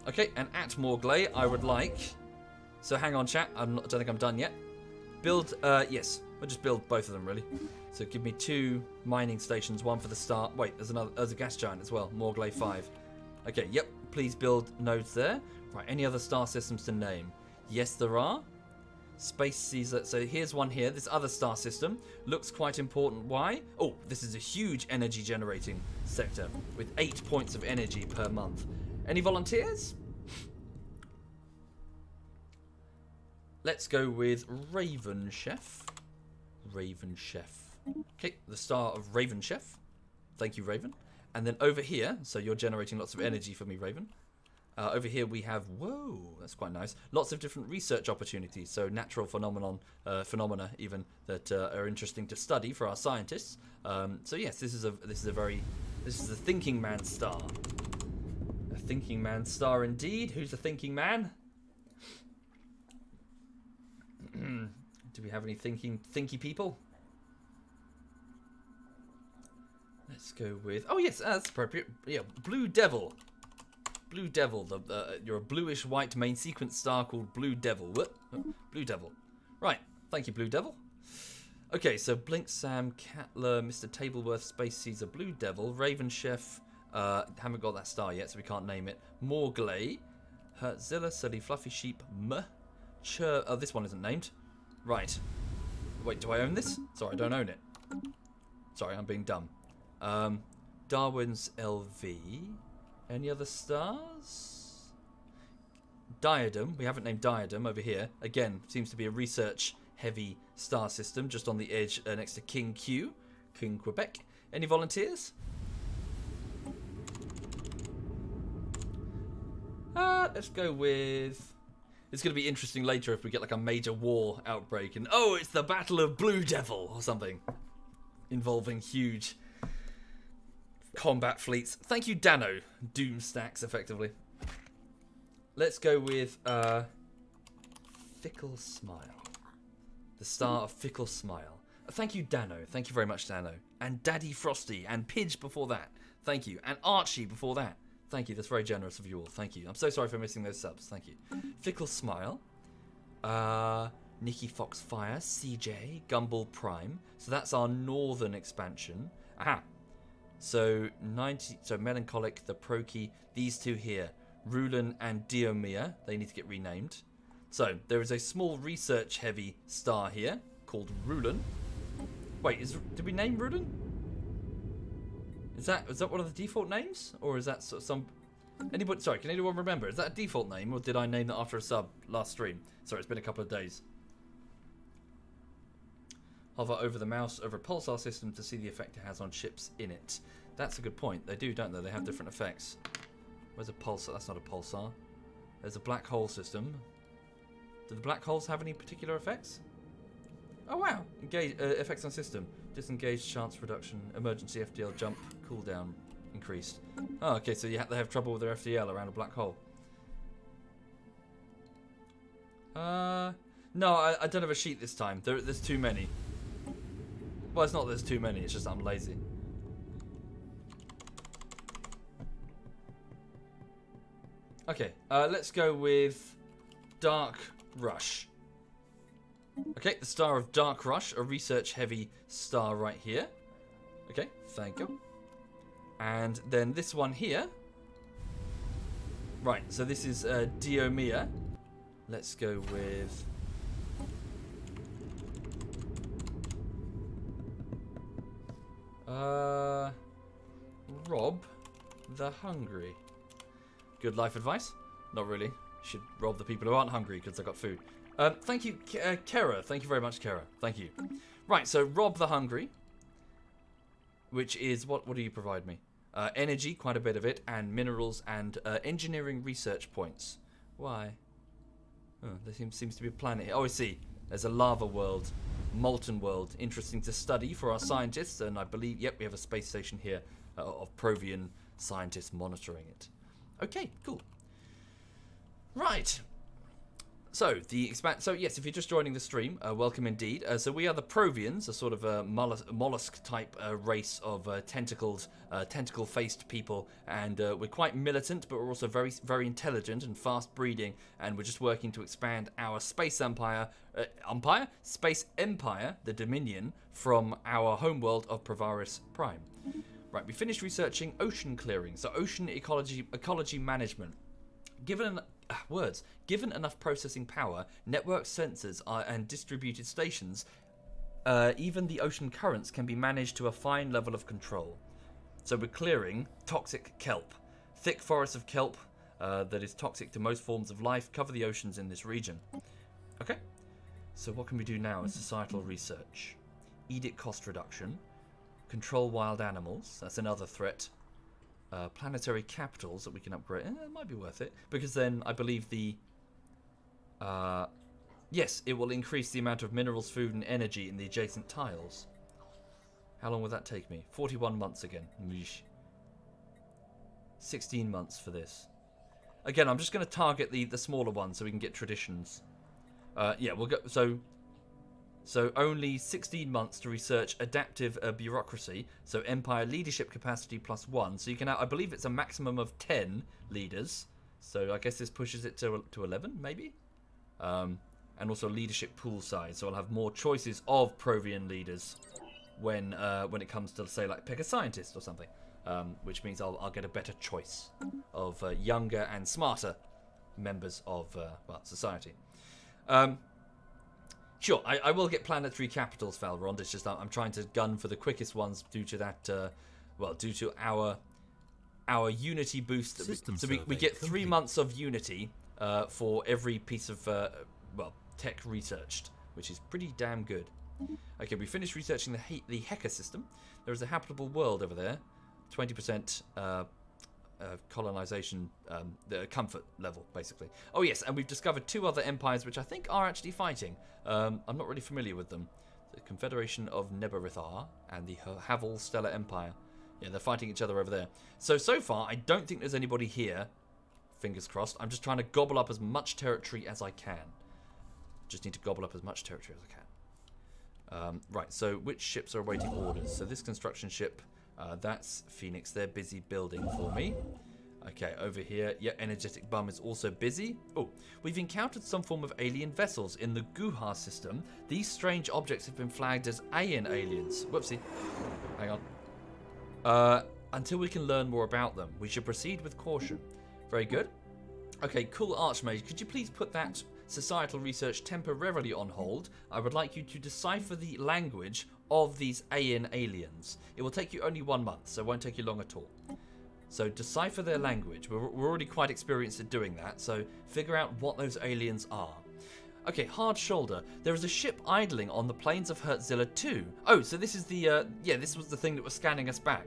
Okay, and at Morgley, I would like... So hang on, chat. I don't think I'm done yet. Build, yes. We'll just build both of them, really. So give me 2 mining stations, one for the start. Wait, there's a gas giant as well. Morgley 5. Okay, yep. Please build nodes there. Right, any other star systems to name? Yes, there are. Space Caesar. So here's one here. This other star system looks quite important. Why? Oh, this is a huge energy generating sector with 8 points of energy per month. Any volunteers? Let's go with Raven Chef. Raven Chef. Okay, the star of Raven Chef. Thank you, Raven. And then over here, so you're generating lots of energy for me, Raven. Over here we have, whoa, that's quite nice. Lots of different research opportunities, so natural phenomena even that are interesting to study for our scientists. So yes, this is a thinking man star. A thinking man star indeed. Who's a thinking man? Do we have any thinky people? Let's go with... Oh, yes, that's appropriate. Yeah, Blue Devil. Blue Devil. You're a bluish-white main sequence star called Blue Devil. What? Oh, Blue Devil. Right. Thank you, Blue Devil. Okay, so Blink Sam, Catler, Mr. Tableworth, Space Caesar, Blue Devil, Raven Chef. Haven't got that star yet, so we can't name it. Morgley. Hertzilla, Sully, Fluffy Sheep, Oh, this one isn't named. Right. Wait, do I own this? Sorry, I don't own it. Sorry, I'm being dumb. Darwin's LV. Any other stars? Diadem. We haven't named Diadem over here. Again, seems to be a research-heavy star system just on the edge next to King Q. King Quebec. Any volunteers? Let's go with... It's going to be interesting later if we get like a major war outbreak and, oh, it's the Battle of Blue Devil or something. Involving huge combat fleets. Thank you, Dano. Doom stacks, effectively. Let's go with Fickle Smile. The star of fickle smile. Thank you, Dano. Thank you very much, Dano. And Daddy Frosty and Pidge before that. Thank you. And Archie before that. Thank you. That's very generous of you all. Thank you. I'm so sorry for missing those subs. Thank you. Fickle smile. Nikki Foxfire, CJ, Gumball Prime. So that's our northern expansion. Aha. So Melancholic, the Proki, these two here, Rulan and Diomia, they need to get renamed. So there is a small research-heavy star here called Rulan. Wait, did we name Rulan? Is that one of the default names, or is that some? Anybody? Sorry, can anyone remember? Is that a default name, or did I name that after a sub last stream? Sorry, it's been a couple of days. Hover over the mouse over a pulsar system to see the effect it has on ships in it. That's a good point. They do, don't they? They have different effects. Where's a pulsar? That's not a pulsar. There's a black hole system. Do the black holes have any particular effects? Oh wow! Engage effects on system. Disengage chance reduction. Emergency FDL jump cooldown increased. Oh, okay. So they have trouble with their FDL around a black hole. No, I don't have a sheet this time. There's too many. Well, it's not that there's too many. It's just I'm lazy. Okay. Let's go with Dark Rush. Okay, the star of Dark Rush, a research-heavy star right here. Okay, thank you. And then this one here. Right, so this is Diomia. Let's go with... Rob the Hungry. Good life advice? Not really. You should rob the people who aren't hungry because they got food. Thank you, Kara. Thank you very much, Kara. Thank you. Right, so Rob the Hungry, which is what do you provide me? Energy, quite a bit of it, and minerals and engineering research points. Why? Oh, there seems to be a planet here. Oh, I see. There's a lava world, molten world, interesting to study for our scientists, and I believe, yep, we have a space station here of Provian scientists monitoring it. Okay, cool. Right. So so yes, if you're just joining the stream, welcome indeed. So we are the Provians, a sort of a mollusk type race of tentacle-faced people, and we're quite militant, but we're also very, very intelligent and fast breeding, and we're just working to expand our space space empire, the Dominion, from our homeworld of Provaris Prime. Right, we finished researching ocean clearing, so ocean ecology management. Given enough processing power, network sensors and distributed stations, even the ocean currents can be managed to a fine level of control. So we're clearing toxic kelp. Thick forests of kelp that is toxic to most forms of life cover the oceans in this region. Okay, so what can we do now in societal research? Edict cost reduction. Control wild animals. That's another threat. Planetary capitals that we can upgrade. It might be worth it, because then I believe yes, it will increase the amount of minerals, food, and energy in the adjacent tiles. How long will that take me? 41 months again. 16 months for this. Again, I'm just going to target the smaller ones so we can get traditions. Yeah, we'll go. So only 16 months to research adaptive bureaucracy. So empire leadership capacity +1. So you can have, I believe it's a maximum of 10 leaders. So I guess this pushes it to 11, maybe. And also leadership pool size. So I'll have more choices of Provian leaders when it comes to, say, like pick a scientist or something. Which means I'll get a better choice of younger and smarter members of society. Sure, I will get planetary capitals, Valrond. It's just I'm trying to gun for the quickest ones due to that, due to our unity boost. So we get 3 months of unity for every piece of, tech researched, which is pretty damn good. Okay, we finished researching the Heka system. There is a habitable world over there. 20% colonization, the comfort level, basically. Oh yes, and we've discovered 2 other empires which I think are actually fighting. I'm not really familiar with them. The Confederation of Nebarithar and the Havel Stellar Empire. Yeah, they're fighting each other over there. So far, I don't think there's anybody here. Fingers crossed. I'm just trying to gobble up as much territory as I can. Just need to gobble up as much territory as I can. Right, so which ships are awaiting orders? So this construction ship, that's Phoenix. They're busy building for me. Okay, over here, yeah, Energetic Bum is also busy. Oh, we've encountered some form of alien vessels in the Guha system. These strange objects have been flagged as Aeon aliens. Whoopsie. Hang on. Until we can learn more about them, we should proceed with caution. Very good. Okay, cool Archmage. Could you please put that societal research temporarily on hold? I would like you to decipher the language of these Aeon aliens. It will take you only 1 month, so it won't take you long at all. So decipher their language. We're already quite experienced at doing that, so figure out what those aliens are. Okay, Hard Shoulder. There is a ship idling on the plains of Hertzilla 2. Oh, so this is the, yeah, this was the thing that was scanning us back.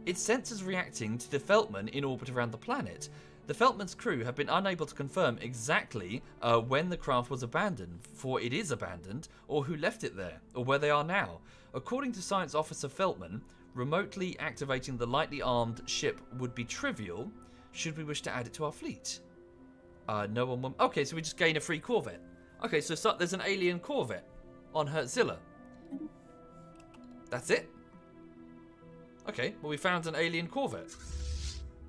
Its sensors reacting to the Feltman in orbit around the planet. The Feltman's crew have been unable to confirm exactly when the craft was abandoned, for it is abandoned, or who left it there, or where they are now. According to Science Officer Feltman, remotely activating the lightly armed ship would be trivial should we wish to add it to our fleet. No one will... Okay, so we just gain a free Corvette. Okay, so there's an alien Corvette on Hertzilla. That's it? Okay, well we found an alien Corvette.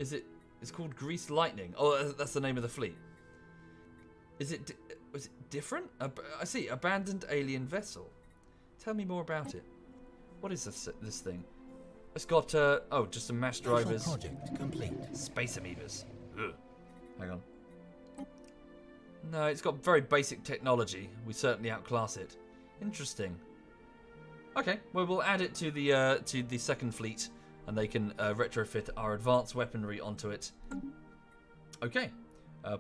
Is it... It's called Grease Lightning. Oh, that's the name of the fleet. Is it different? I see, abandoned alien vessel. Tell me more about it. What is this thing? It's got, oh, just some mass drivers. Project complete. Space amoebas. Ugh. Hang on. No, it's got very basic technology. We certainly outclass it. Interesting. Okay, well, we'll add it to the second fleet, and they can retrofit our advanced weaponry onto it. Okay.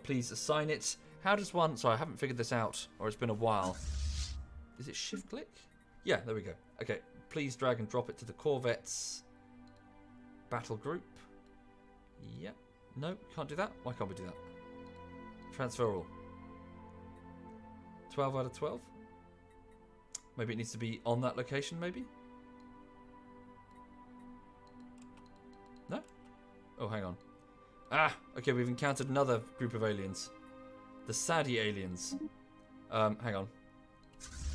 Please assign it. How does one... Sorry, I haven't figured this out, or it's been a while. Is it shift-click? Yeah, there we go. Okay, please drag and drop it to the Corvettes. Battle group. Yep. No, can't do that. Why can't we do that? Transfer all. 12 out of 12? Maybe it needs to be on that location, maybe? No? Oh, hang on. Ah! Okay, we've encountered another group of aliens. The Sadi aliens. Hang on.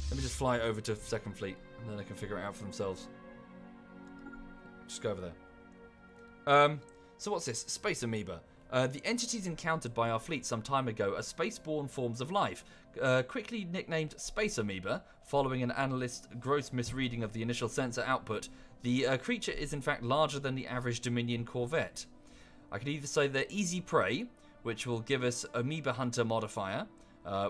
Let me just fly over to second fleet, and then they can figure it out for themselves. Just go over there. So what's this? Space amoeba. The entities encountered by our fleet some time ago are spaceborne forms of life, quickly nicknamed space amoeba, following an analyst's gross misreading of the initial sensor output. The creature is in fact larger than the average Dominion Corvette. I could either say they're easy prey, which will give us amoeba hunter modifier,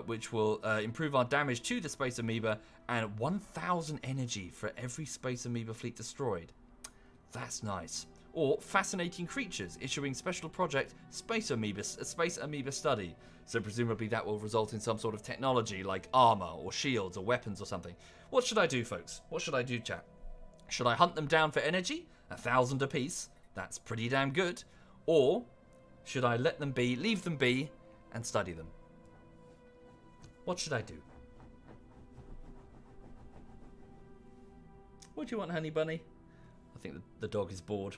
which will improve our damage to the space amoeba, and 1,000 energy for every space amoeba fleet destroyed. That's nice. Or fascinating creatures, issuing special project Space Amoeba Study. So presumably that will result in some sort of technology like armor or shields or weapons or something. What should I do, folks? What should I do, chat? Should I hunt them down for energy? 1,000 apiece. That's pretty damn good. Or should I let them be, leave them be, and study them? What should I do? What do you want, honey bunny? I think the dog is bored.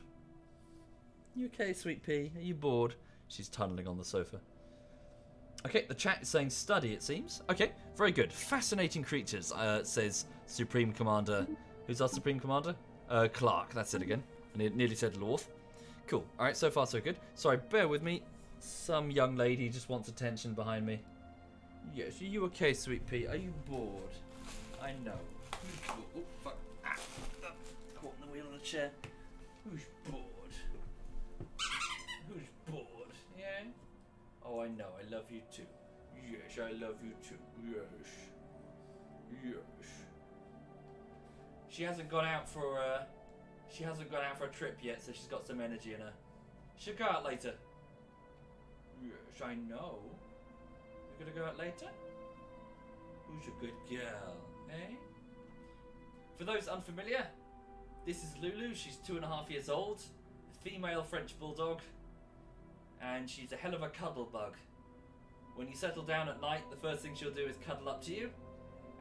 You okay, sweet pea? Are you bored? She's tunneling on the sofa. Okay, the chat is saying study, it seems. Okay, very good. Fascinating creatures, says Supreme Commander. Who's our Supreme Commander? Clark, that's it again. I nearly said Lorth. Cool. Alright, so far so good. Sorry, bear with me. Some young lady just wants attention behind me. Yes, are you okay, sweet pea? Are you bored? I know. Oh, fuck. Ah, caught in the wheel of the chair. Who's bored? Who's bored? Yeah? Oh, I know. I love you too. Yes, I love you too. Yes. Yes. She hasn't gone out for a trip yet, so she's got some energy in her. She'll go out later. Yes, I know. You're gonna go out later? Who's a good girl, eh? For those unfamiliar, this is Lulu. She's 2.5 years old, a female French bulldog, and she's a hell of a cuddle bug. When you settle down at night, the first thing she'll do is cuddle up to you,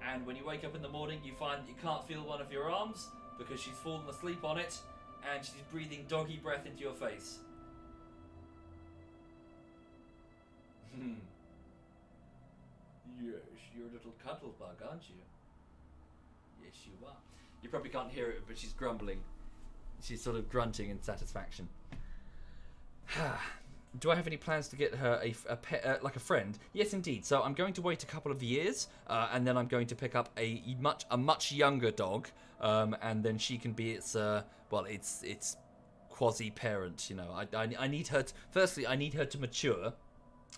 and when you wake up in the morning, you find that you can't feel one of your arms because she's fallen asleep on it, and she's breathing doggy breath into your face. Yes, you're a little cuddle bug, aren't you? Yes, you are. You probably can't hear it, but she's grumbling. She's sort of grunting in satisfaction. Do I have any plans to get her a pet, like a friend? Yes, indeed. So I'm going to wait a couple of years, and then I'm going to pick up a much younger dog, and then she can be its its quasi-parent. You know, I need her. Firstly, I need her to mature,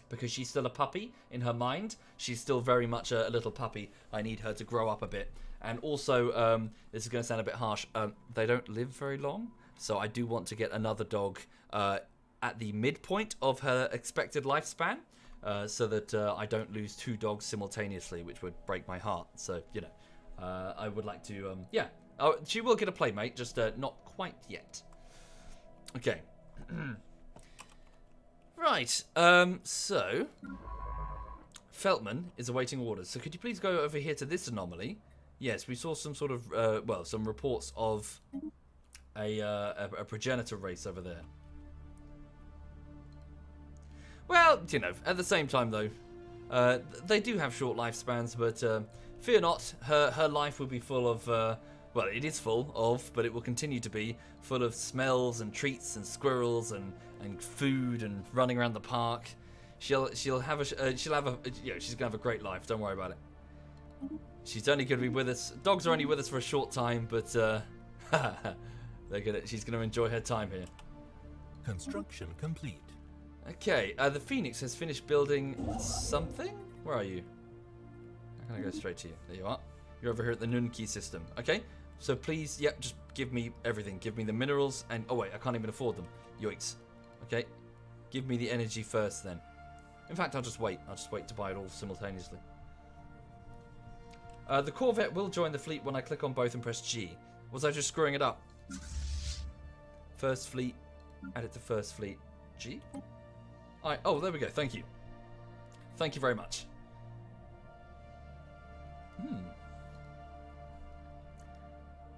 because she's still a puppy in her mind. She's still very much a little puppy. I need her to grow up a bit. And also, this is going to sound a bit harsh. They don't live very long, so I do want to get another dog at the midpoint of her expected lifespan, so that I don't lose 2 dogs simultaneously, which would break my heart. So, you know, I would like to, yeah. Oh, she will get a playmate, just not quite yet. Okay. Right, so Feltman is awaiting orders. So could you please go over here to this anomaly? Yes, we saw some sort of, well, some reports of a progenitor race over there. Well, you know, at the same time, though, they do have short lifespans, but fear not, her life will be full of, well, it is full of, but it will continue to be full of smells and treats and squirrels and food and running around the park. She'll have a she's gonna have a great life. Don't worry about it. She's only gonna be with us. Dogs are only with us for a short time, but she's gonna enjoy her time here. Construction complete. Okay, the Phoenix has finished building something. Where are you? I'm gonna go straight to you. There you are. You're over here at the Nunki system. Okay, so please, yep, just give me everything. Give me the minerals and oh wait, I can't even afford them. Yoicks. Okay, give me the energy first then. In fact, I'll just wait. I'll just wait to buy it all simultaneously. The Corvette will join the fleet when I click on both and press G. Was I just screwing it up? First fleet. Add it to first fleet. G? Oh, there we go. Thank you. Thank you very much.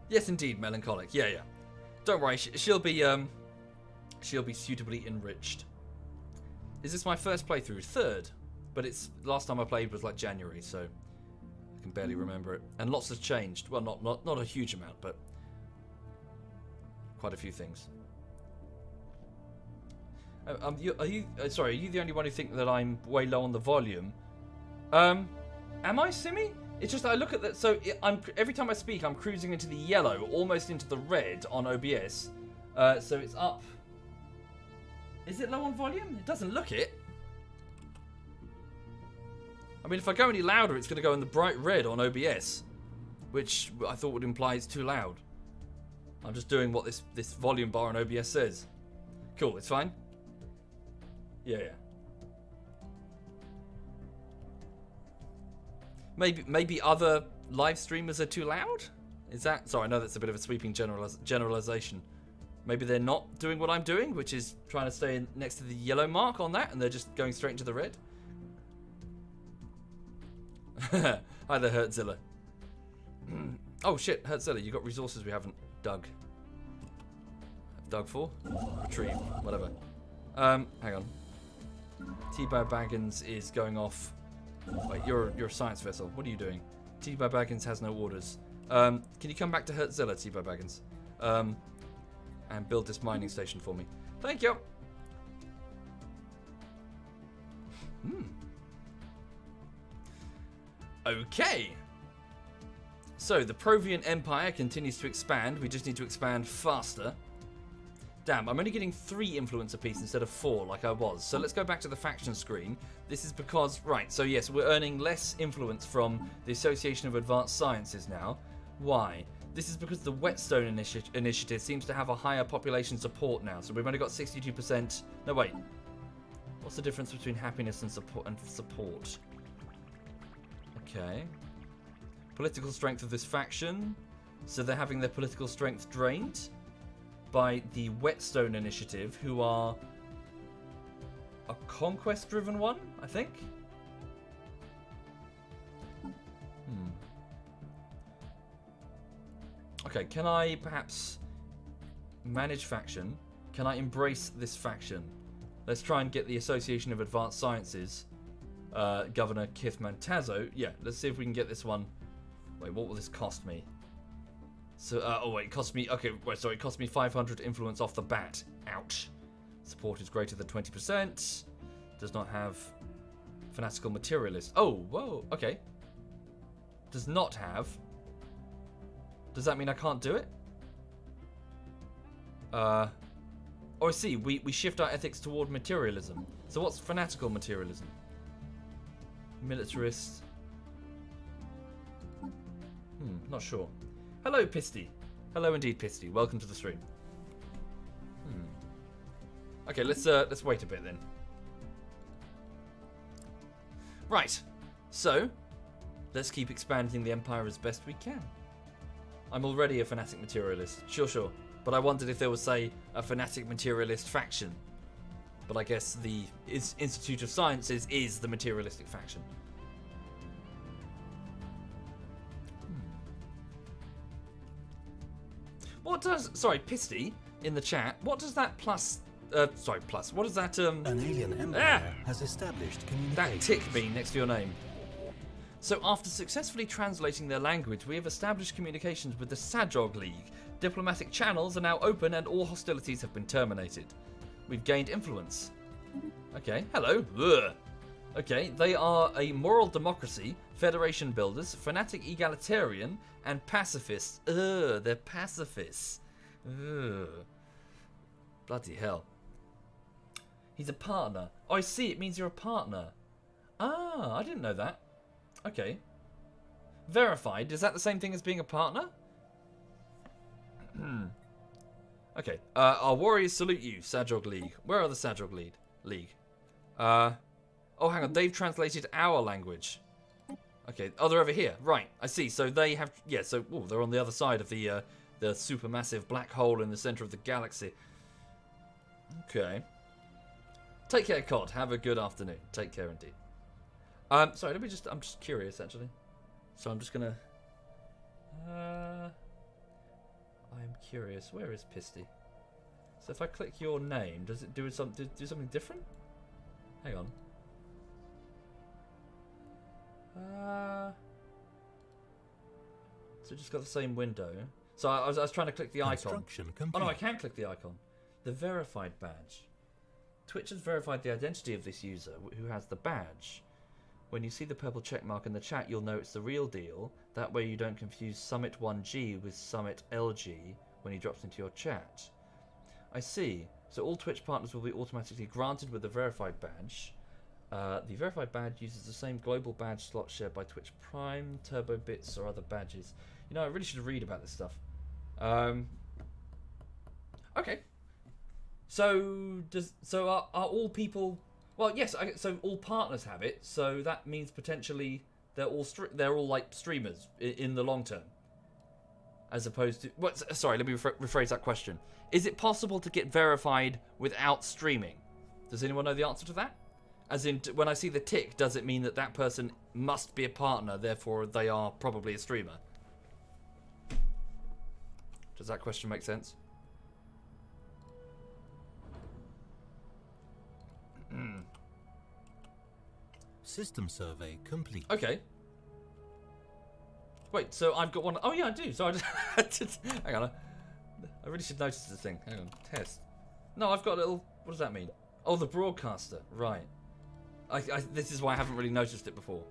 Yes, indeed, melancholic. Yeah, yeah. Don't worry. She'll be suitably enriched. Is this my first playthrough? 3rd, but it's last time I played was like January, so I can barely remember it. And lots has changed. Well, not a huge amount, but quite a few things. Sorry, are you the only one who think that I'm way low on the volume? Am I, Simi? It's just I look at that. So every time I speak, I'm cruising into the yellow, almost into the red on OBS. So it's up. Is it low on volume? It doesn't look it. I mean, if I go any louder, it's going to go in the bright red on OBS, which I thought would imply it's too loud. I'm just doing what this volume bar on OBS says. Cool, it's fine. Yeah, yeah. Maybe other live streamers are too loud? Is that... Sorry, I know that's a bit of a sweeping generalization. Maybe they're not doing what I'm doing, which is trying to stay next to the yellow mark on that, and they're just going straight into the red. Hi there, Hertzilla. Oh shit, Hertzilla, you got resources we haven't dug. Dug for? Retrieve, whatever. Hang on. T-Bar Baggins is going off. Wait, you're a science vessel. What are you doing? T-Bar Baggins has no orders. Can you come back to Hertzilla, T-Bar Baggins? And build this mining station for me. Thank you. Okay. So the Provian Empire continues to expand. We just need to expand faster. Damn, I'm only getting 3 influence apiece instead of 4 like I was. So let's go back to the faction screen. This is because, right, so yes, we're earning less influence from the Association of Advanced Sciences now. Why? This is because the Whetstone initiative seems to have a higher population support now. So we've only got 62%. No, wait. What's the difference between happiness and support? Okay. Political strength of this faction. So they're having their political strength drained by the Whetstone initiative, who are a conquest-driven one, I think. Okay, can I perhaps manage faction? Can I embrace this faction? Let's try and get the Association of Advanced Sciences, Governor Kith Mantazo. Yeah, let's see if we can get this one. Wait, what will this cost me? So, oh wait, it cost me, okay, wait, sorry, it cost me 500 influence off the bat. Ouch. Support is greater than 20%. Does not have fanatical materialist. Oh, whoa, okay. Does not have. Does that mean I can't do it? Oh, I see, we shift our ethics toward materialism. So what's fanatical materialism? Militarist. Not sure. Hello, Pisty. Hello indeed, Pisty. Welcome to the stream. Okay, let's wait a bit then. Right. So, let's keep expanding the empire as best we can. I'm already a fanatic materialist. Sure. But I wondered if there was, say, a fanatic materialist faction. But I guess the Institute of Sciences is the materialistic faction. What does... Sorry, Pisty, in the chat, what does that plus... plus. What does that, An alien empire has established communication. That tick mean next to your name? So after successfully translating their language, we have established communications with the Sadrog League. Diplomatic channels are now open and all hostilities have been terminated. We've gained influence. Okay, hello. Ugh. Okay, they are a moral democracy, federation builders, fanatic egalitarian, and pacifists. Ugh, they're pacifists. Ugh. Bloody hell. He's a partner. Oh, I see, it means you're a partner. Ah, I didn't know that. Okay. Verified, is that the same thing as being a partner? Okay, our warriors salute you, Sadrog League. Where are the Sadrog League? Oh, hang on, they've translated our language. Okay, oh, they're over here. Right, I see. So they have, yeah, so ooh, they're on the other side of the supermassive black hole in the center of the galaxy. Okay. Take care, Cod. Have a good afternoon. Take care indeed. Sorry, I'm just curious, actually. So I'm just gonna... I'm curious. Where is Pisty? So if I click your name, does it do something different? Hang on. So it just got the same window. So I was trying to click the icon. Oh no, I can click the icon. The verified badge. Twitch has verified the identity of this user who has the badge. When you see the purple checkmark in the chat, you'll know it's the real deal. That way you don't confuse Summit 1G with Summit LG when he drops into your chat. I see. So all Twitch partners will be automatically granted with the verified badge. The verified badge uses the same global badge slot shared by Twitch Prime, Turbo Bits, or other badges. You know, I really should read about this stuff. Okay. So are all people? Well, yes. So all partners have it. So that means potentially they're all like streamers in the long term, as opposed to what? Sorry, let me rephrase that question. Is it possible to get verified without streaming? Does anyone know the answer to that? As in, when I see the tick, does it mean that that person must be a partner, therefore they are probably a streamer? Does that question make sense? System survey complete. Okay. Wait, so I've got one. Oh yeah, I do. So I just hang on. I really should notice this thing. Hang on. Test. No, I've got a little. What does that mean? Oh, the broadcaster. Right. This is why I haven't really noticed it before.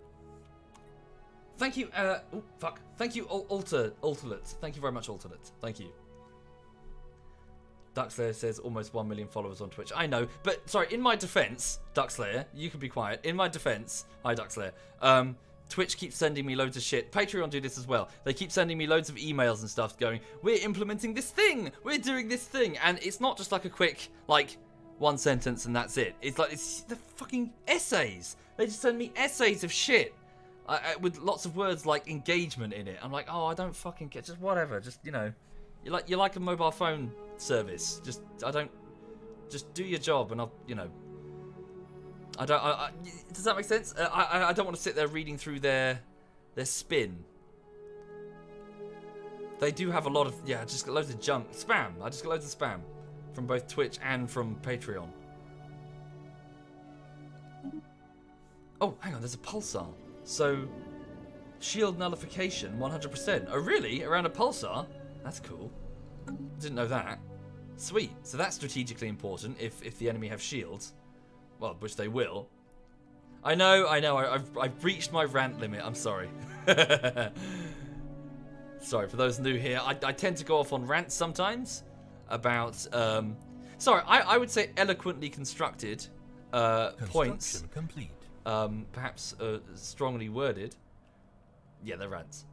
Thank you. Oh fuck. Thank you, Alternate. Thank you very much, Alternate. Thank you. Duckslayer says almost 1 million followers on Twitch. I know, but sorry, in my defense, Duckslayer, you can be quiet. In my defense, hi Duckslayer, Twitch keeps sending me loads of shit. Patreon do this as well. They keep sending me loads of emails and stuff going, we're implementing this thing, we're doing this thing. And it's not just like a quick, like, one sentence and that's it. It's like, it's the fucking essays. They just send me essays of shit. With lots of words like engagement in it. I'm like, oh, I don't fucking get, just whatever. Just, you know, you're like a mobile phone service. Just do your job and I'll, you know. Does that make sense? I don't want to sit there reading through their spin. They do have a lot of, yeah, just loads of junk. Spam. I just get loads of spam from both Twitch and from Patreon. Oh, hang on, there's a pulsar. So, shield nullification, 100%. Oh, really? Around a pulsar? That's cool. Didn't know that. Sweet. So that's strategically important if the enemy have shields. Well, which they will. I know. I've reached my rant limit. I'm sorry. Sorry, for those new here. I tend to go off on rants sometimes about... sorry, I would say eloquently constructed points. Complete. Perhaps strongly worded. Yeah, they're rants.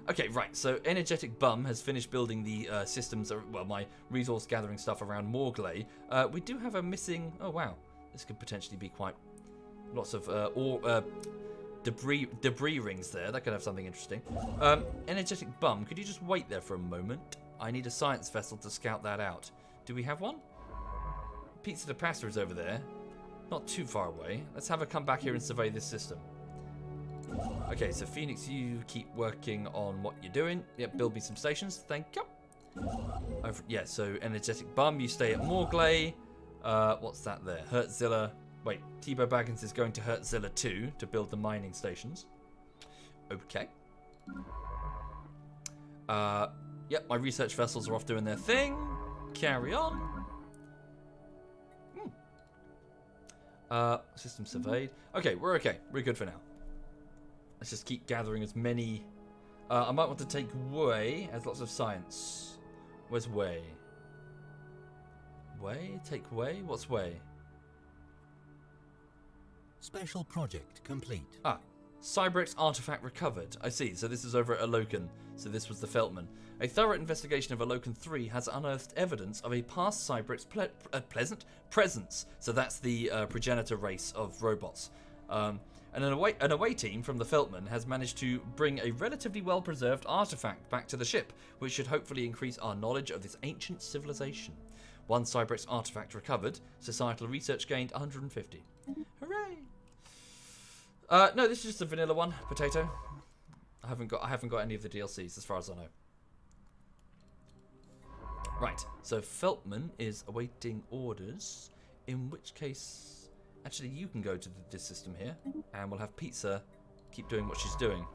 Okay, right, so Energetic Bum has finished building the systems, well, my resource gathering stuff around Morglay. We do have a missing... Oh, wow. This could potentially be quite... Lots of debris rings there. That could have something interesting. Energetic Bum, could you just wait there for a moment? I need a science vessel to scout that out. Do we have one? Pizza de Pasta is over there. Not too far away. Let's have her come back here and survey this system. Okay, so Phoenix, you keep working on what you're doing. Yep, build me some stations. Thank you. Yeah, so Energetic Bum, you stay at Morglay. What's that there? Hertzilla. Wait, T-Bo Baggins is going to Hertzilla 2 to build the mining stations. Okay. Yep, my research vessels are off doing their thing. Carry on. System surveyed. Okay, we're okay. We're good for now. Let's just keep gathering as many... I might want to take Wei as lots of science. Where's Wei? Wei? Take Wei? What's Wei? Special project complete. Ah, Cybrex artifact recovered. I see, so this is over at Alokan. So this was the Feltman. A thorough investigation of Alokan 3 has unearthed evidence of a past Cybrex pleasant presence. So that's the progenitor race of robots. And an away team from the Feltman has managed to bring a relatively well-preserved artifact back to the ship, which should hopefully increase our knowledge of this ancient civilization. One Cybrex artifact recovered. Societal research gained 150. Hooray! No, this is just a vanilla one. Potato. I haven't got any of the DLCs as far as I know. Right. So Feltman is awaiting orders. In which case. Actually, you can go to this system here, and we'll have Pizza keep doing what she's doing.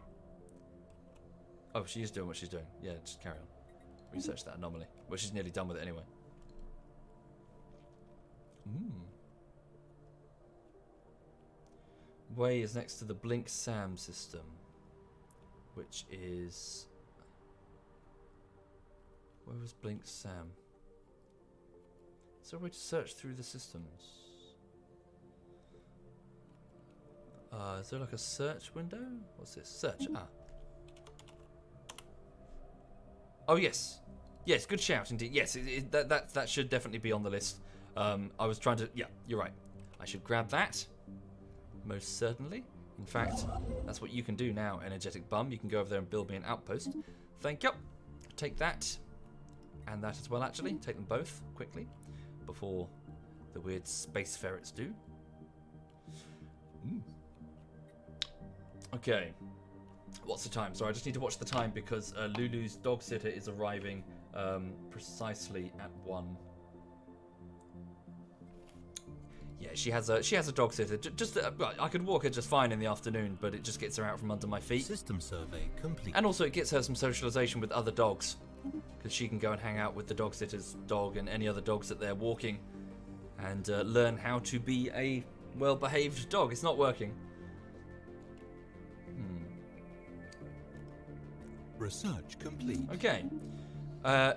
Oh, she is doing what she's doing. Yeah, just carry on. Research that anomaly. Well, she's nearly done with it anyway. Wei is next to the Blink Sam system, which is... Where was Blink Sam? Is there a way to search through the systems? Is there like a search window? What's this? Search. Ah. Oh yes, yes. Good shout indeed. Yes, that should definitely be on the list. I was trying to. Yeah, you're right. I should grab that. Most certainly. In fact, that's what you can do now, Energetic Bum. You can go over there and build me an outpost. Thank you. Take that, and that as well. Actually, take them both quickly before the weird space ferrets do. Okay, what's the time? Sorry, I just need to watch the time because Lulu's dog sitter is arriving precisely at 1. Yeah, she has a dog sitter. Well, I could walk her just fine in the afternoon, but it just gets her out from under my feet. System survey complete. And also it gets her some socialization with other dogs, because she can go and hang out with the dog sitter's dog and any other dogs that they're walking, and learn how to be a well-behaved dog. It's not working. Research complete. Okay.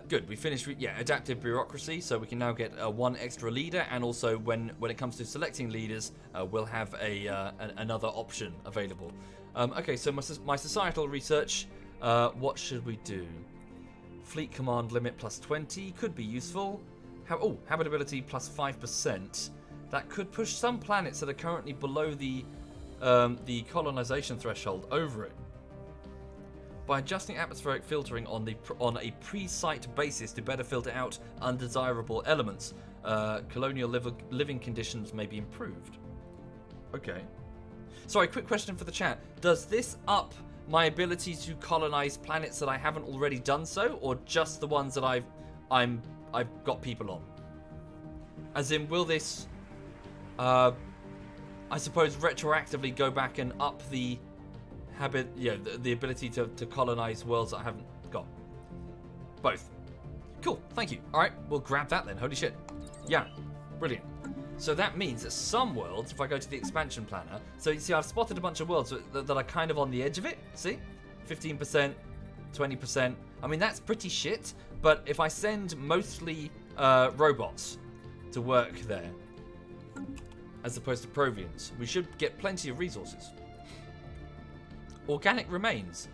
Good. We finished. Adaptive bureaucracy, so we can now get 1 extra leader, and also when it comes to selecting leaders, we'll have another option available. Okay. So my societal research. What should we do? Fleet command limit plus 20 could be useful. Habitability plus 5%. That could push some planets that are currently below the colonization threshold over it. By adjusting atmospheric filtering on a pre-site basis to better filter out undesirable elements, colonial living conditions may be improved. Okay. Sorry, quick question for the chat. Does this up my ability to colonize planets that I haven't already done so, or just the ones that I've got people on? As in, will this, I suppose, retroactively go back and up the the ability to colonize worlds that I haven't got. Both. Cool, thank you. All right, we'll grab that then. Holy shit. Yeah, brilliant. So that means that some worlds, if I go to the expansion planner, so you see I've spotted a bunch of worlds that are kind of on the edge of it. See? 15%, 20%. I mean, that's pretty shit, but if I send mostly robots to work there, as opposed to Provians, we should get plenty of resources. Organic remains.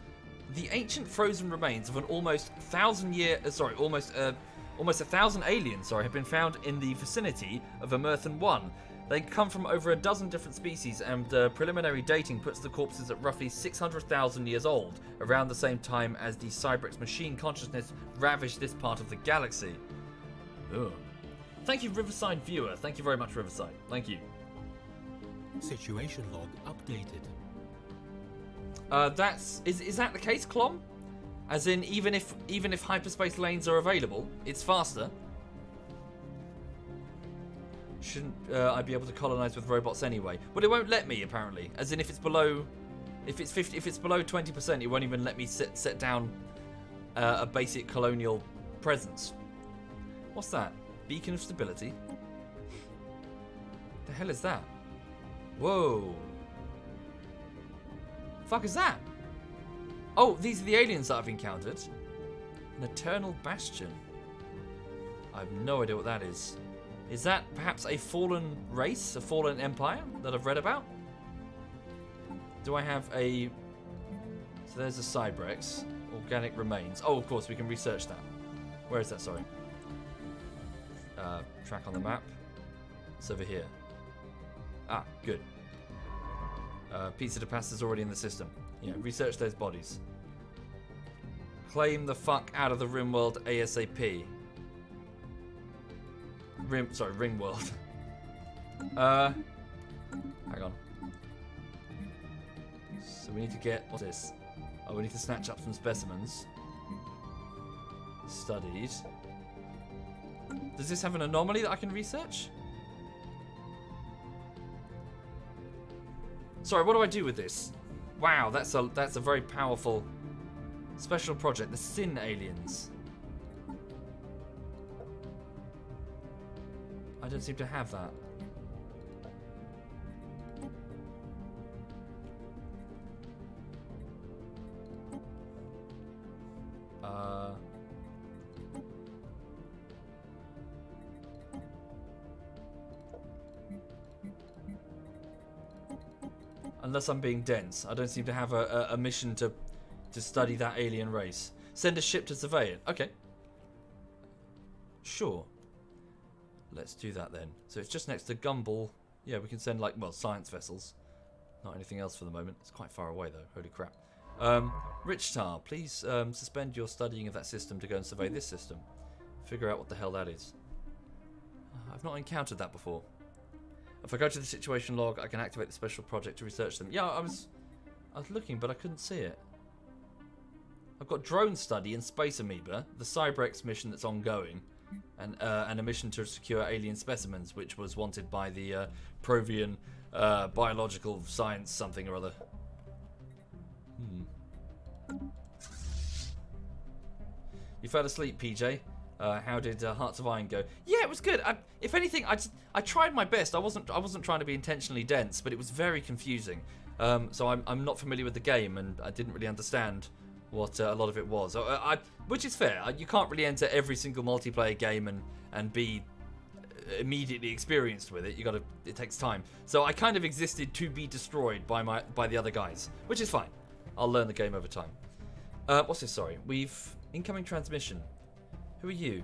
The ancient frozen remains of an almost 1,000 aliens, have been found in the vicinity of Emerthen 1. They come from over a dozen different species, and preliminary dating puts the corpses at roughly 600,000 years old, around the same time as the Cybrex machine consciousness ravaged this part of the galaxy. Ugh. Thank you, Riverside Viewer. Thank you very much, Riverside. Thank you. Situation log updated. Is that the case, Clom? As in, even if hyperspace lanes are available, it's faster. Shouldn't I be able to colonize with robots anyway? But it won't let me, apparently. As in, if it's below 20%, it won't even let me set down a basic colonial presence. What's that? Beacon of stability. The hell is that? Whoa. Fuck is that? Oh, these are the aliens that I've encountered. An eternal bastion. I have no idea what that is. Is that perhaps a fallen race, a fallen empire that I've read about? Do I have a... So there's a Cybrex. Organic remains. Oh, of course, we can research that. Where is that, sorry? Track on the map. It's over here. Ah, good. Pizza de Pasta's already in the system. Yeah, research those bodies. Claim the fuck out of the Rimworld ASAP. Ringworld. Hang on. So we need to get... What's this? Oh, we need to snatch up some specimens. Studied. Does this have an anomaly that I can research? Sorry, what do I do with this? Wow, that's a very powerful special project. The Sin aliens. I don't seem to have that. Unless I'm being dense, I don't seem to have a mission to study that alien race. Send a ship to survey it. Okay. Sure. Let's do that then. So it's just next to Gumball. Yeah, we can send, like, well, science vessels. Not anything else for the moment. It's quite far away, though. Holy crap. Richtar, please suspend your studying of that system to go and survey this system. Figure out what the hell that is. I've not encountered that before. If I go to the situation log, I can activate the special project to research them. Yeah, I was looking, but I couldn't see it. I've got drone study and space amoeba, the Cybrex mission that's ongoing, and a mission to secure alien specimens, which was wanted by the Provian biological science something or other. You fell asleep, PJ. How did Hearts of Iron go? Yeah, it was good. If anything, I tried my best. I wasn't trying to be intentionally dense, but it was very confusing. So I'm not familiar with the game, and I didn't really understand what a lot of it was. Which is fair. You can't really enter every single multiplayer game and be immediately experienced with it. It takes time. So I kind of existed to be destroyed by the other guys, which is fine. I'll learn the game over time. What's this? Sorry, we've incoming transmission. Who are you?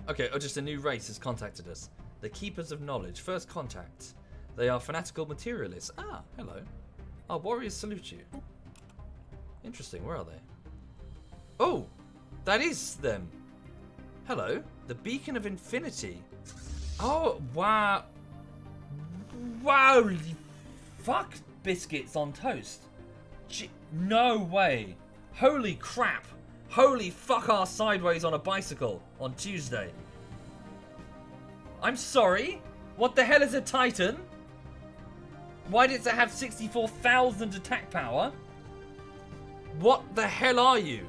Okay, just a new race has contacted us. The Keepers of Knowledge. First contact. They are fanatical materialists. Ah, hello. Our warriors salute you. Interesting, where are they? Oh, that is them. Hello. The Beacon of Infinity. Oh, wow. Wow. Fuck biscuits on toast. No way. Holy crap. Holy fuck our sideways on a bicycle on Tuesday. I'm sorry? What the hell is a Titan? Why does it have 64,000 attack power? What the hell are you?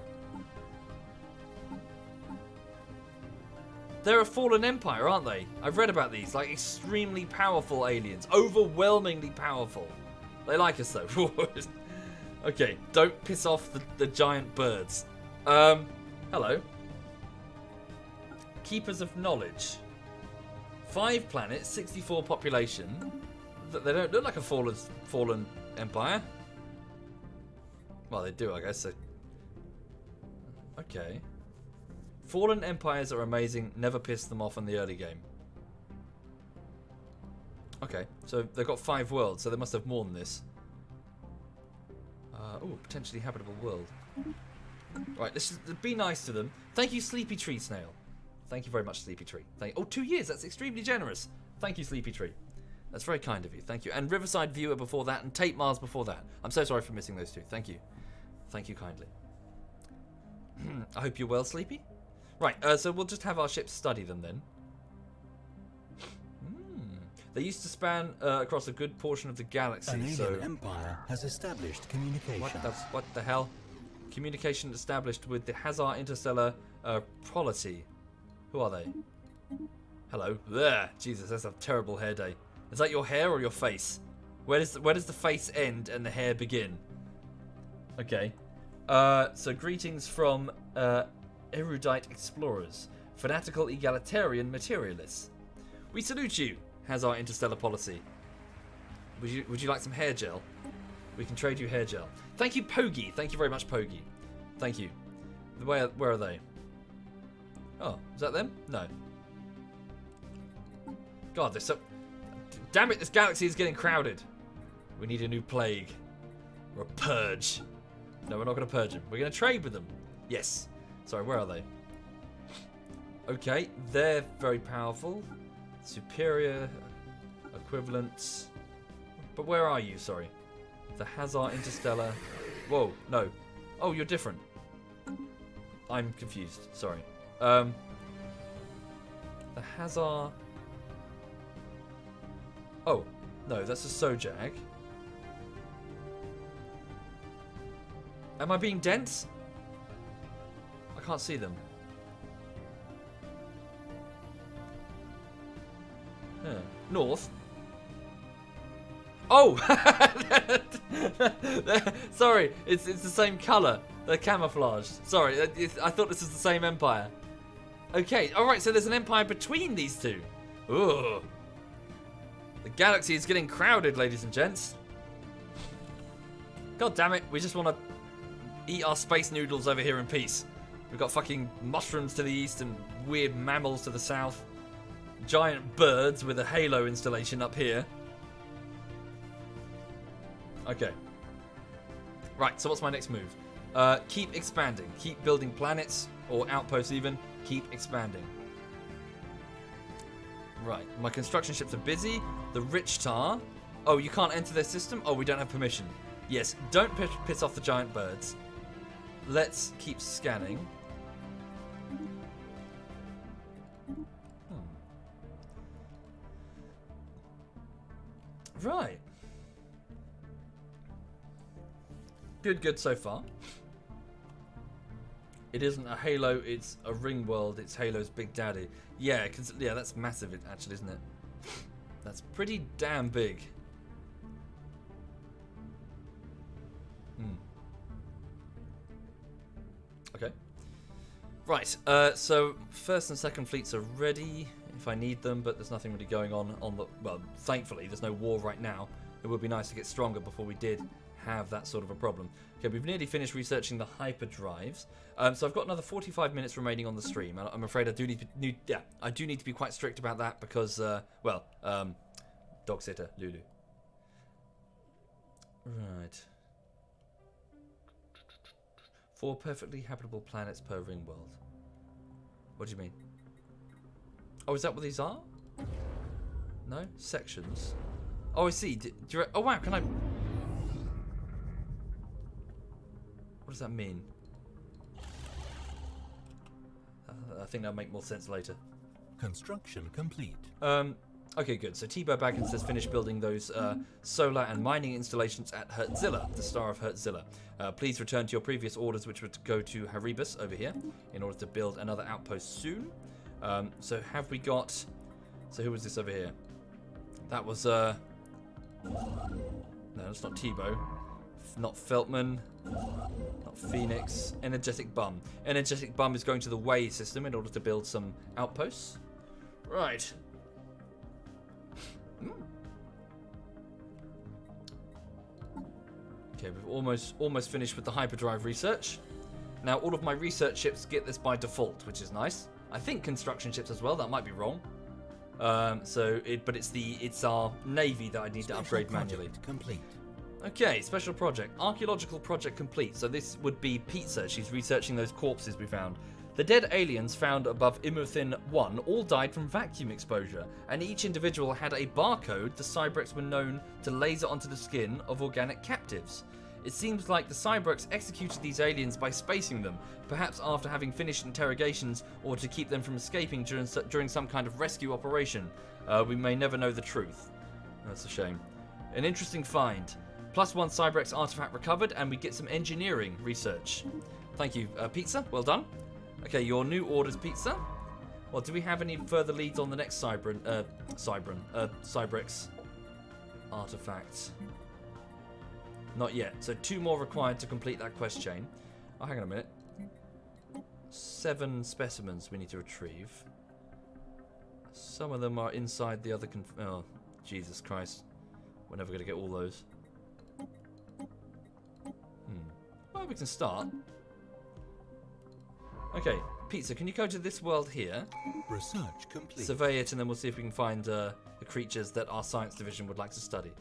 They're a fallen empire, aren't they? I've read about these. Like, extremely powerful aliens. Overwhelmingly powerful. They like us, though. Okay, don't piss off the giant birds. Hello. Keepers of Knowledge. 5 planets, 64 population. They don't look like a fallen empire. Well, they do, I guess. So. Okay. Fallen empires are amazing. Never piss them off in the early game. Okay, so they've got 5 worlds, so they must have more than this. Oh, potentially habitable world. Right, let's just be nice to them. Thank you, Sleepy Tree Snail. Thank you very much, Sleepy Tree. Oh, 2 years. That's extremely generous. Thank you, Sleepy Tree. That's very kind of you. Thank you. And Riverside Viewer before that, and Tate Mars before that. I'm so sorry for missing those 2. Thank you. Thank you kindly. I hope you're well, Sleepy. Right, so we'll just have our ships study them then. They used to span across a good portion of the galaxy. An alien empire has established communication. What the hell? Communication established with the Hazar Interstellar Polity. Who are they? Hello. There. Jesus, that's a terrible hair day. Is that your hair or your face? Where does the face end and the hair begin? Okay. So greetings from erudite explorers, fanatical egalitarian materialists. We salute you. Hazar Interstellar Policy. Would you like some hair gel? We can trade you hair gel. Thank you, Pogi. Thank you very much, Pogi. Thank you. Where are they? Oh, is that them? No. God, they're so... Damn it, this galaxy is getting crowded. We need a new plague. Or a purge. No, we're not going to purge them. We're going to trade with them. Yes. Sorry, where are they? Okay, they're very powerful. Superior. Equivalents. But where are you, sorry? The Hazar Interstellar... Whoa, no. Oh, you're different. I'm confused, sorry. The Hazar... Oh, no, that's a Sojag. Am I being dense? I can't see them. Huh. North. Oh! Sorry, it's the same colour. They're camouflaged. Sorry, I thought this was the same empire. Okay, alright, so there's an empire between these two. Ooh. The galaxy is getting crowded, ladies and gents. God damn it, we just want to eat our space noodles over here in peace. We've got fucking mushrooms to the east and weird mammals to the south. Giant birds with a halo installation up here. Okay. Right, so what's my next move? Keep expanding. Keep building planets, or outposts even. Keep expanding. Right, my construction ships are busy. The Rich Tar. Oh, you can't enter their system? Oh, we don't have permission. Yes, don't piss off the giant birds. Let's keep scanning. Right. Good so far. It isn't a Halo, it's a ring world. It's Halo's Big Daddy. Yeah, yeah, that's massive, actually, isn't it? That's pretty damn big. Okay. Right, so first and second fleets are ready if I need them, but there's nothing really going on the... Well, thankfully, there's no war right now. It would be nice to get stronger before we did have that sort of a problem. Okay, we've nearly finished researching the hyperdrives. So I've got another 45 minutes remaining on the stream. I'm afraid I do need to be quite strict about that because, dog sitter, Lulu. Right. 4 perfectly habitable planets per ring world. What do you mean? Oh, is that what these are? No? Sections? Oh, I see. Oh, wow, can I... What does that mean? I think that'll make more sense later. Construction complete. Okay, good. So T-Bow Baggins has finished building those solar and mining installations at Hertzilla, the star of Hertzilla. Please return to your previous orders, which would go to Haribus over here, in order to build another outpost soon. So have we got... So who was this over here? That was... No, that's not T-Bow. Not Feltman. Not Phoenix. Energetic Bum. Energetic Bum is going to the Way system in order to build some outposts. Right. Okay, we've almost finished with the hyperdrive research. Now all of my research ships get this by default, which is nice. I think construction ships as well. That might be wrong. But it's our navy that I need to upgrade manually. Complete. Okay, special project. Archaeological project complete. So this would be Pizza. She's researching those corpses we found. The dead aliens found above Imothin 1 all died from vacuum exposure, and each individual had a barcode the Cybrex were known to laser onto the skin of organic captives. It seems like the Cybrex executed these aliens by spacing them, perhaps after having finished interrogations or to keep them from escaping during some kind of rescue operation. We may never know the truth. That's a shame. An interesting find. +1 Cybrex artifact recovered, and we get some engineering research. Thank you, Pizza. Well done. Okay, your new orders, Pizza. Well, do we have any further leads on the next Cybrex artifact? Not yet. So 2 more required to complete that quest chain. Oh, hang on a minute. 7 specimens we need to retrieve. Some of them are inside the other oh, Jesus Christ. We're never going to get all those. Well, we can start. Okay, Pizza, can you go to this world here? Research complete. Survey it, and then we'll see if we can find the creatures that our science division would like to study.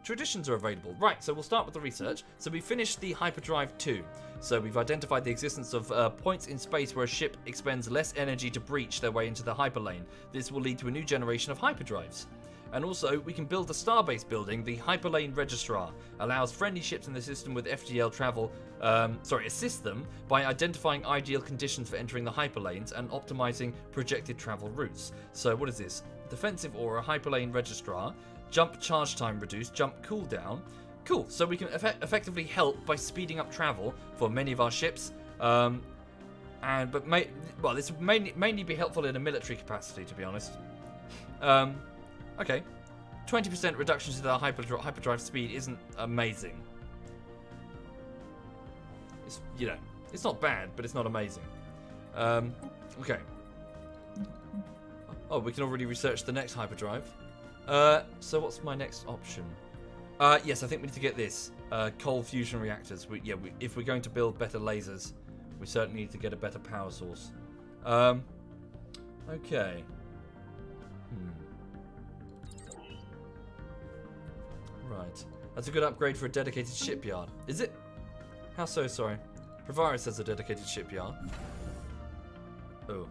Traditions are available. Right, so we'll start with the research. So we finished the Hyperdrive 2. So we've identified the existence of points in space where a ship expends less energy to breach their way into the hyperlane. This will lead to a new generation of hyperdrives. And also, we can build a starbase building. The Hyperlane Registrar allows friendly ships in the system with FGL travel, assist them by identifying ideal conditions for entering the hyperlanes and optimizing projected travel routes. So what is this? Defensive Aura, Hyperlane Registrar, jump charge time reduced, jump cooldown. Cool, so we can effectively help by speeding up travel for many of our ships. This would mainly be helpful in a military capacity, to be honest. Okay, 20% reduction to the hyperdrive speed isn't amazing. It's, it's not bad, but it's not amazing. Okay. Oh, we can already research the next hyperdrive. So what's my next option? Yes, I think we need to get this. Coal fusion reactors. If we're going to build better lasers, we certainly need to get a better power source. Okay. Right. That's a good upgrade for a dedicated shipyard. Is it? How so, sorry? Provaris has a dedicated shipyard. Oh.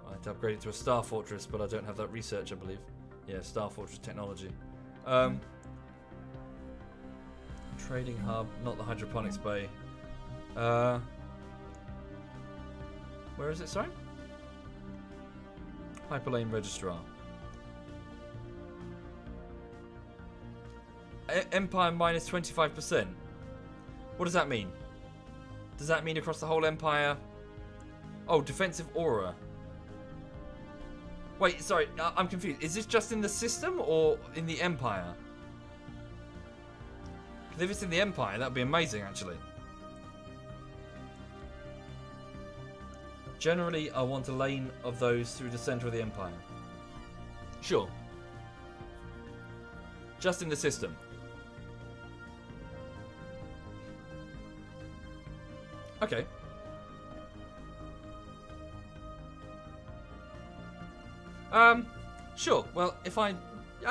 I have to upgrade it to a Star Fortress, but I don't have that research, I believe. Yeah, Star Fortress technology. Trading hub, not the hydroponics bay. Where is it, sorry? Hyperlane Registrar. Empire minus 25%. What does that mean? Does that mean across the whole Empire? Oh, defensive aura. Wait, sorry, I'm confused. Is this just in the system or in the Empire? Because if it's in the Empire, that would be amazing, actually. Generally, I want a lane of those through the center of the Empire. Sure. Just in the system. Okay. Sure. Well, if I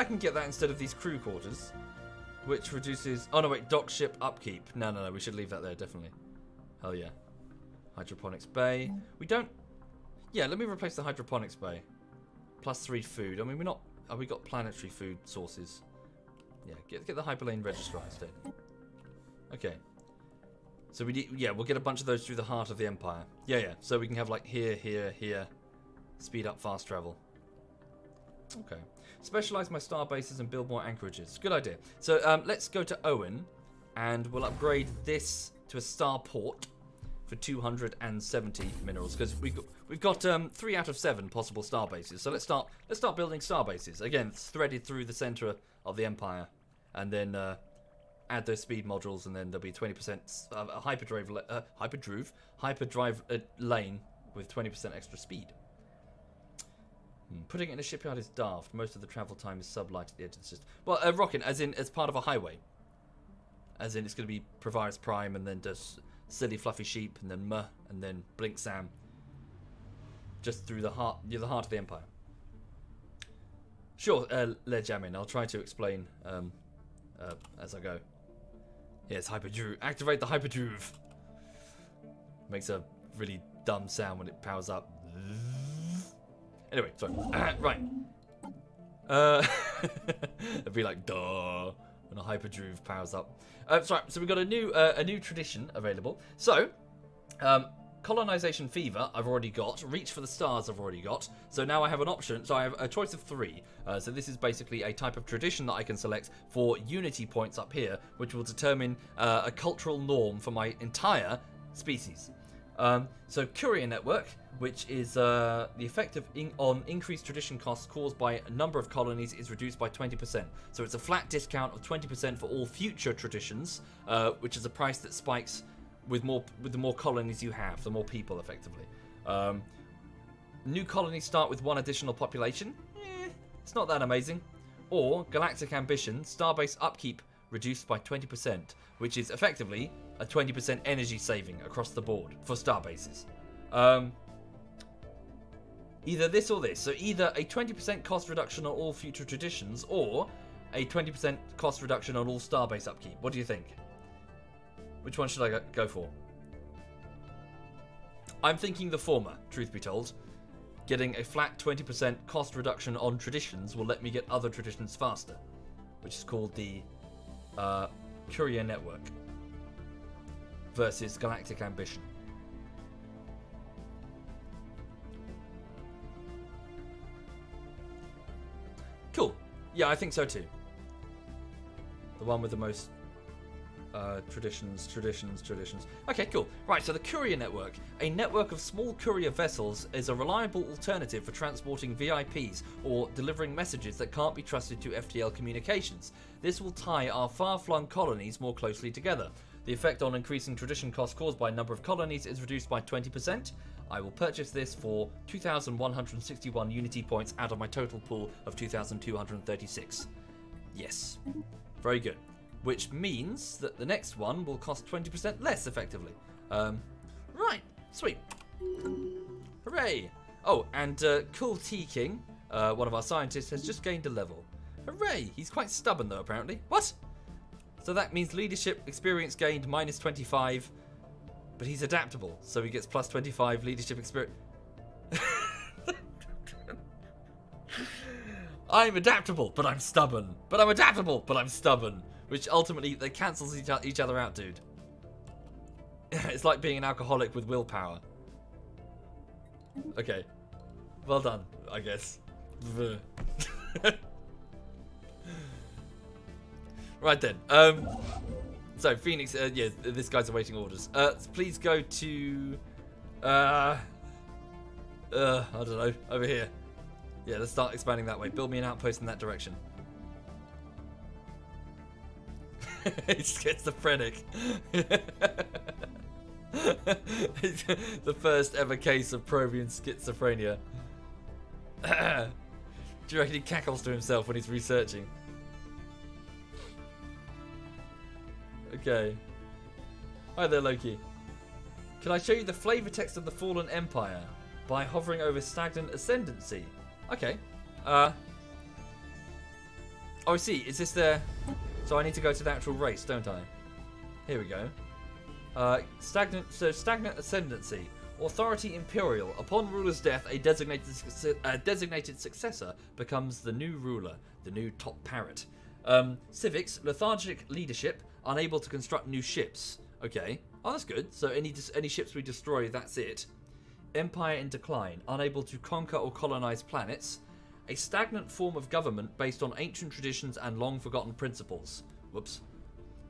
can get that instead of these crew quarters, which reduces... Oh, no, wait. Dock ship upkeep. No. We should leave that there, definitely. Hell yeah. Hydroponics bay. We don't... Yeah, let me replace the hydroponics bay. +3 food. I mean, we're not... Oh, we got planetary food sources. Yeah, get the Hyperlane Registrar instead. Okay. So we need... Yeah, we'll get a bunch of those through the heart of the Empire. Yeah. So we can have, like, here. Speed up fast travel. Okay. Specialize my star bases and build more anchorages. Good idea. So let's go to Owen, and we'll upgrade this to a star port for 270 minerals, because we've got 3 out of 7 possible star bases. So let's start building star bases again, threaded through the center of the Empire, and then add those speed modules, and then there'll be 20% hyperdrive lane with 20% extra speed. Putting it in a shipyard is daft. Most of the travel time is sublight at the edge of the system. Well, rocking, as part of a highway. As in, it's going to be Provirus Prime, and then just silly fluffy sheep, and then Muh, and then Blink Sam. Just through the heart of the Empire. Sure, Lejamin, I'll try to explain as I go. Yes, Hyperdrive. Activate the Hyperdrive. Makes a really dumb sound when it powers up. Anyway, sorry. Right. It'd be like, duh, when a Hyperdrive powers up. Sorry, so we've got a new tradition available. So, colonization fever I've already got. Reach for the stars I've already got. So now I have an option. So I have a choice of 3. So this is basically a type of tradition that I can select for unity points up here, which will determine a cultural norm for my entire species. So Courier Network, which is the effect of on increased tradition costs caused by a number of colonies, is reduced by 20%. So it's a flat discount of 20% for all future traditions, which is a price that spikes with the more colonies you have, the more people, effectively. New colonies start with 1 additional population. It's not that amazing. Or Galactic Ambition, Starbase upkeep reduced by 20%, which is effectively a 20% energy saving across the board for starbases. Either this or this. So either a 20% cost reduction on all future traditions, or a 20% cost reduction on all starbase upkeep. What do you think? Which one should I go for? I'm thinking the former, truth be told. Getting a flat 20% cost reduction on traditions will let me get other traditions faster, which is called the Courier Network versus Galactic Ambition. Cool. Yeah, I think so too. The one with the most traditions. Okay, cool. Right, so the Courier Network. A network of small courier vessels is a reliable alternative for transporting VIPs or delivering messages that can't be trusted to FTL communications. This will tie our far-flung colonies more closely together. The effect on increasing tradition costs caused by a number of colonies is reduced by 20%. I will purchase this for 2,161 unity points out of my total pool of 2,236. Yes. Very good. Which means that the next one will cost 20% less, effectively. Right. Sweet. Hooray. Oh, and Cool T King, one of our scientists, has just gained a level. Hooray. He's quite stubborn, though, apparently. What? So that means leadership experience gained minus 25, but he's adaptable, so he gets plus 25 leadership experience. I'm adaptable, but I'm stubborn. But I'm adaptable, but I'm stubborn. Which ultimately, they cancels each other out, dude. It's like being an alcoholic with willpower. Okay. Well done, I guess. Right then. So, Phoenix, yeah, this guy's awaiting orders. Please go to... I don't know, over here. Yeah, let's start expanding that way. Build me an outpost in that direction. He schizophrenic. The first ever case of Provian schizophrenia. Do you reckon he cackles to himself when he's researching? Okay. Hi there, Loki. Can I show you the flavor text of the Fallen Empire by hovering over Stagnant Ascendancy? Okay. Oh, I see. Is this the... So I need to go to the actual race, don't I? Here we go. Stagnant Ascendancy. Authority Imperial. Upon ruler's death, a designated successor becomes the new ruler, the new top parrot. Civics. Lethargic leadership. Unable to construct new ships. Okay. Oh, that's good. So any ships we destroy, that's it. Empire in decline. Unable to conquer or colonize planets. a stagnant form of government based on ancient traditions and long-forgotten principles. Whoops.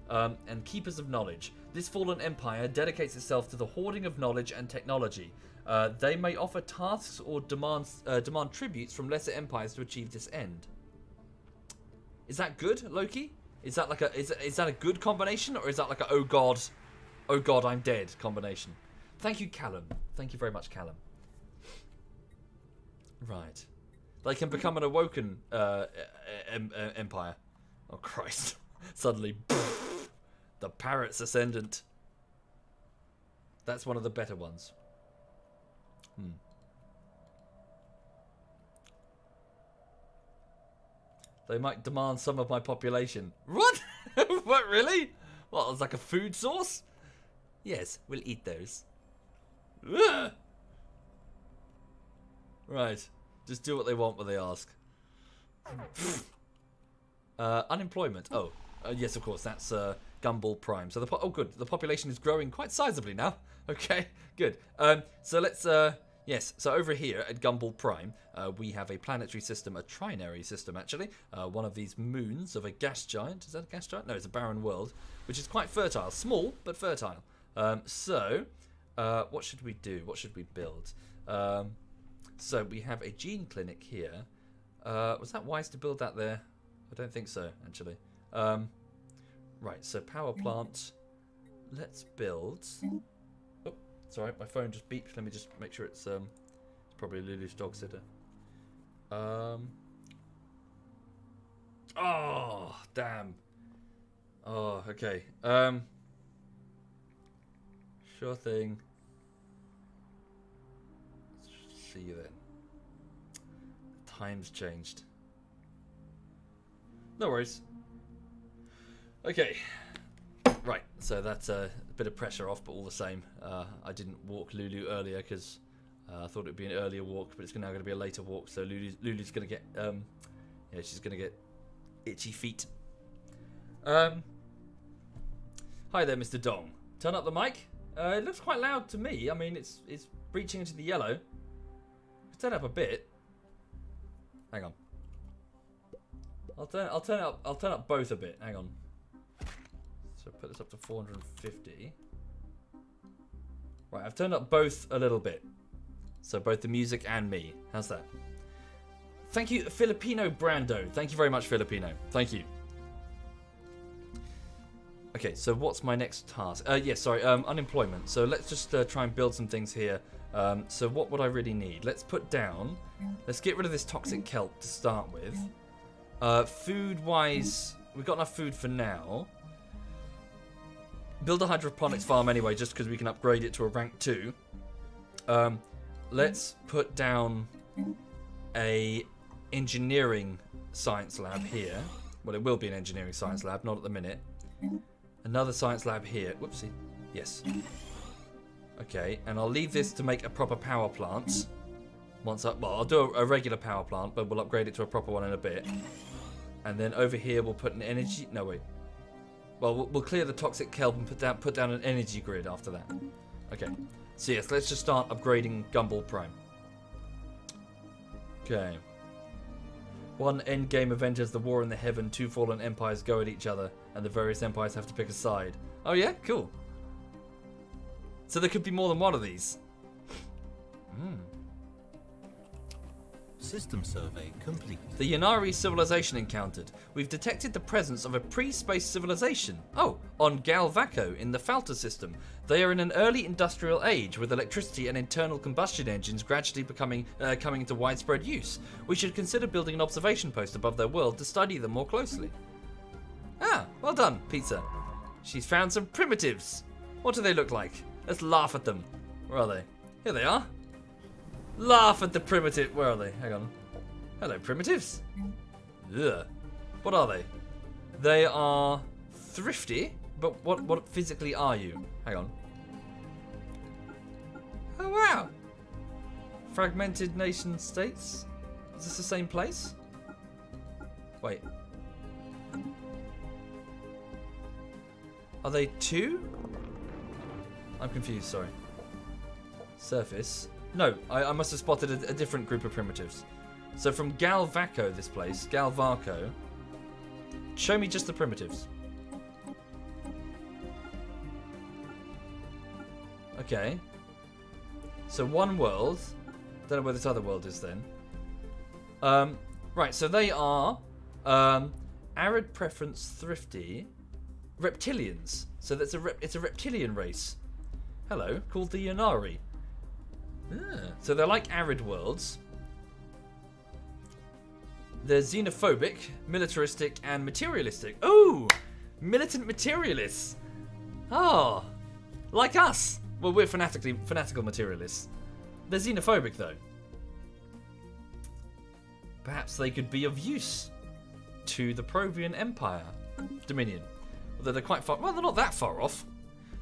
And keepers of knowledge. This fallen empire dedicates itself to the hoarding of knowledge and technology. They may offer tasks or demand tributes from lesser empires to achieve this end. Is that good, Loki? Is that like a is that a good combination, or is that like a oh god, I'm dead combination? Thank you, Callum. Thank you very much, Callum. Right. They can become an awoken empire. Oh Christ! Suddenly, the Parrot's Ascendant. That's one of the better ones. They might demand some of my population. What? What, really? What, it's like a food source? Yes, we'll eat those. Ugh. Right. Just do what they want when they ask. Unemployment. Oh, yes, of course. That's Gumball Prime. So oh, good. The population is growing quite sizably now. Okay, good. So let's. Yes. So over here at Gumball Prime, we have a planetary system, a trinary system actually. One of these moons of a gas giant. Is that a gas giant? No, it's a barren world, which is quite fertile. Small but fertile. So what should we do? What should we build? So we have a gene clinic here. Was that wise to build that there? I don't think so, actually. Right, so power plant. Let's build. Oh, sorry, my phone just beeped. Let me just make sure it's probably Lulu's dog sitter. Oh, damn. Oh, okay. Sure thing. See you then. Time's changed. No worries. Okay. Right, so that's a bit of pressure off, but all the same. I didn't walk Lulu earlier because I thought it would be an earlier walk, but it's now going to be a later walk. So Lulu's going to get, yeah, she's going to get itchy feet. Hi there, Mr. Dong. Turn up the mic. It looks quite loud to me. I mean, it's breaching into the yellow. Turn up a bit. Hang on. I'll turn up both a bit. Hang on. So put this up to 450. Right, I've turned up both a little bit. So both the music and me. How's that? Thank you, Filipino Brando. Thank you very much, Filipino. Thank you. Okay, so what's my next task? Yes, sorry, unemployment. So let's just try and build some things here. So what would I really need? Let's put down... Let's get rid of this toxic kelp to start with. Food-wise, we've got enough food for now. Build a hydroponics farm anyway, just because we can upgrade it to a rank 2. Let's put down a engineering science lab here. Well, it will be an engineering science lab, not at the minute. Another science lab here. Whoopsie. Yes. Okay, and I'll leave this to make a proper power plant. Well, I'll do a regular power plant, but we'll upgrade it to a proper one in a bit. And then over here we'll put an energy... No, wait. Well, we'll clear the toxic kelp and put down an energy grid after that. Okay. So yes, let's just start upgrading Gumball Prime. Okay. One endgame event is the war in the heaven. 2 fallen empires go at each other, and the various empires have to pick a side. Oh yeah? Cool. So there could be more than one of these. System survey complete. The Yanari civilization encountered. We've detected the presence of a pre-space civilization. Oh, on Galvaco in the Falter system. They are in an early industrial age, with electricity and internal combustion engines gradually coming into widespread use. We should consider building an observation post above their world to study them more closely. Ah, well done, Pizza. She's found some primitives. What do they look like? Let's laugh at them. Where are they? Here they are. Laugh at the primitive. Where are they? Hang on. Hello, primitives. Ugh. What are they? They are thrifty, but what physically are you? Hang on. Oh wow. Fragmented nation states. Is this the same place? Wait. Are they 2? I'm confused, sorry. Surface. No, I must have spotted a different group of primitives. So from Galvaco, this place, Galvaco, show me just the primitives. Okay. So one world. Don't know where this other world is then. Right, so they are arid preference thrifty reptilians. So that's it's a reptilian race. Hello, called the Yanari. So they're like arid worlds. They're xenophobic, militaristic, and materialistic. Oh, militant materialists. Oh, like us. Well, we're fanatical materialists. They're xenophobic, though. Perhaps they could be of use to the Provian Empire Dominion. Although they're quite far. Well, they're not that far off.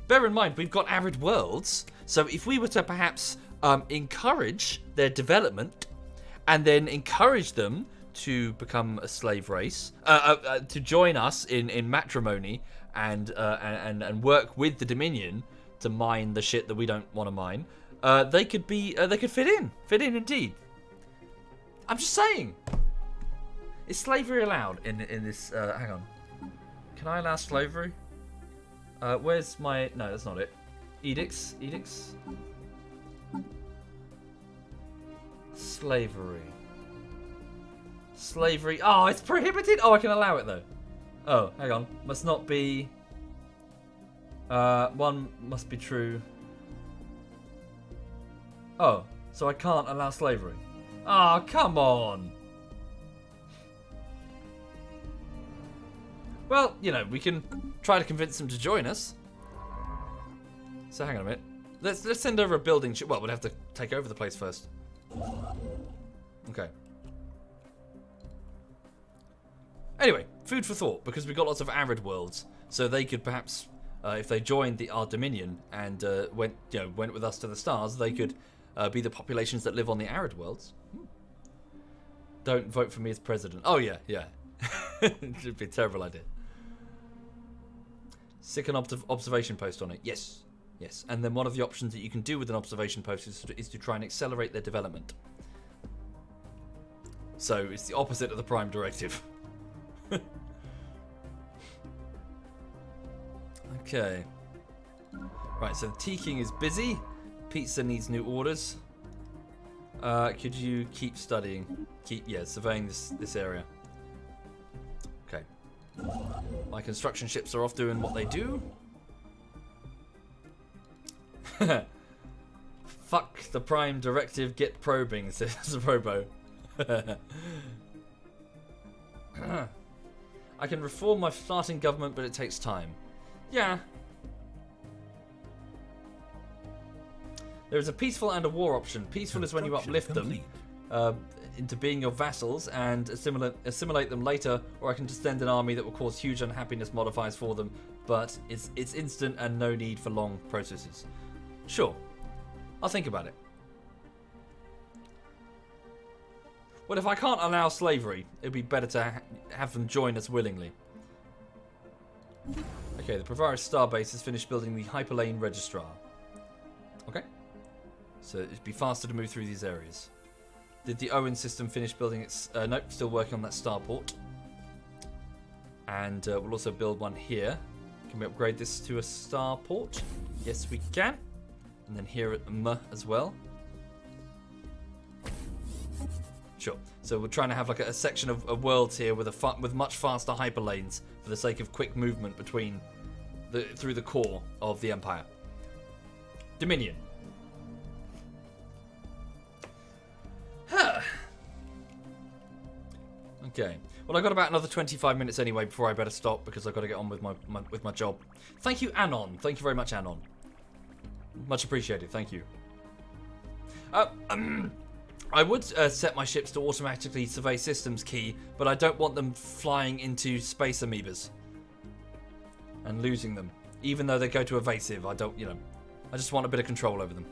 Bear in mind, we've got arid worlds. So if we were to perhaps encourage their development and then encourage them to become a slave race, to join us in matrimony and work with the Dominion to mine the shit that we don't want to mine, they could fit in indeed. I'm just saying. Is slavery allowed in this? Hang on. Can I allow slavery? Where's my? No, that's not it. Edicts. Slavery. Oh, it's prohibited. Oh, I can allow it though. Oh, hang on. Must not be. One must be true. Oh, so I can't allow slavery. Oh, come on. Well, you know, we can try to convince them to join us. So hang on a minute. Let's send over a building. Well, we'd have to take over the place first. Okay. Anyway, food for thought, because we've got lots of arid worlds, so they could perhaps, if they joined our Dominion and went with us to the stars, they could be the populations that live on the arid worlds. Don't vote for me as president. Oh yeah. It should be a terrible idea. Stick an observation post on it. Yes. And then one of the options that you can do with an observation post is to try and accelerate their development. So it's the opposite of the Prime Directive. Okay. Right, so the Tea King is busy. Pizza needs new orders. Could you keep studying? Surveying this area. Okay. My construction ships are off doing what they do. Fuck the Prime Directive, get probing, says Robo. I can reform my starting government, but it takes time. Yeah. There is a peaceful and a war option. Peaceful is when you uplift them into being your vassals and assimilate them later, or I can just send an army that will cause huge unhappiness modifiers for them, but it's instant and no need for long processes. Sure. I'll think about it. Well, if I can't allow slavery, it'd be better to have them join us willingly. Okay, the Provaris Starbase has finished building the Hyperlane Registrar. Okay. So it'd be faster to move through these areas. Did the Owen system finish building its... nope, still working on that starport. And we'll also build one here. Can we upgrade this to a starport? Yes, we can. And then here at M as well. Sure. So we're trying to have like a section of worlds here with much faster hyperlanes for the sake of quick movement between through the core of the Empire. Dominion. Okay. Well, I've got about another 25 minutes anyway before I better stop because I've got to get on with my job. Thank you, Anon. Thank you very much, Anon. Much appreciated. Thank you. I would set my ships to automatically survey systems key, but I don't want them flying into space amoebas and losing them. Even though they go to evasive, I don't, I just want a bit of control over them.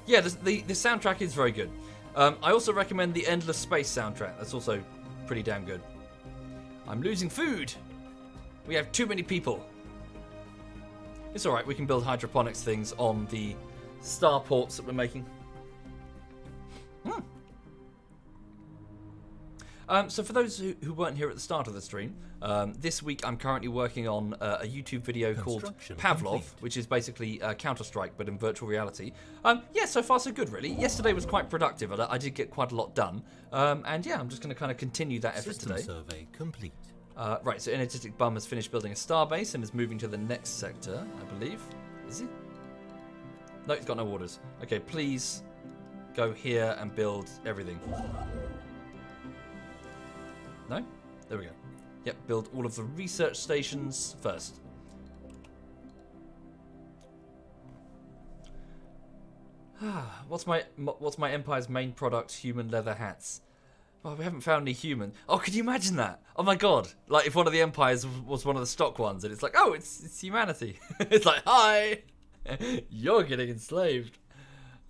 Yeah, the soundtrack is very good. I also recommend the Endless Space soundtrack. That's also pretty damn good. I'm losing food. We have too many people. It's alright, we can build hydroponics things on the starports that we're making. So for those who weren't here at the start of the stream, this week I'm currently working on a YouTube video called Pavlov, which is basically Counter-Strike but in virtual reality. Yeah, so far so good really. Yesterday was quite productive. I did get quite a lot done. And yeah, I'm just going to kind of continue that effort System today. survey complete. Right, so Energetic Bum has finished building a starbase and is moving to the next sector, I believe. Is he? No, he's got no orders. Okay, please go here and build everything. No? There we go. Yep, build all of the research stations first. What's my Empire's main product? Human leather hats. Oh, we haven't found any human. Oh, could you imagine that? Oh my god! Like if one of the Empires was one of the stock ones, and it's like, oh, it's humanity. It's like, hi, you're getting enslaved.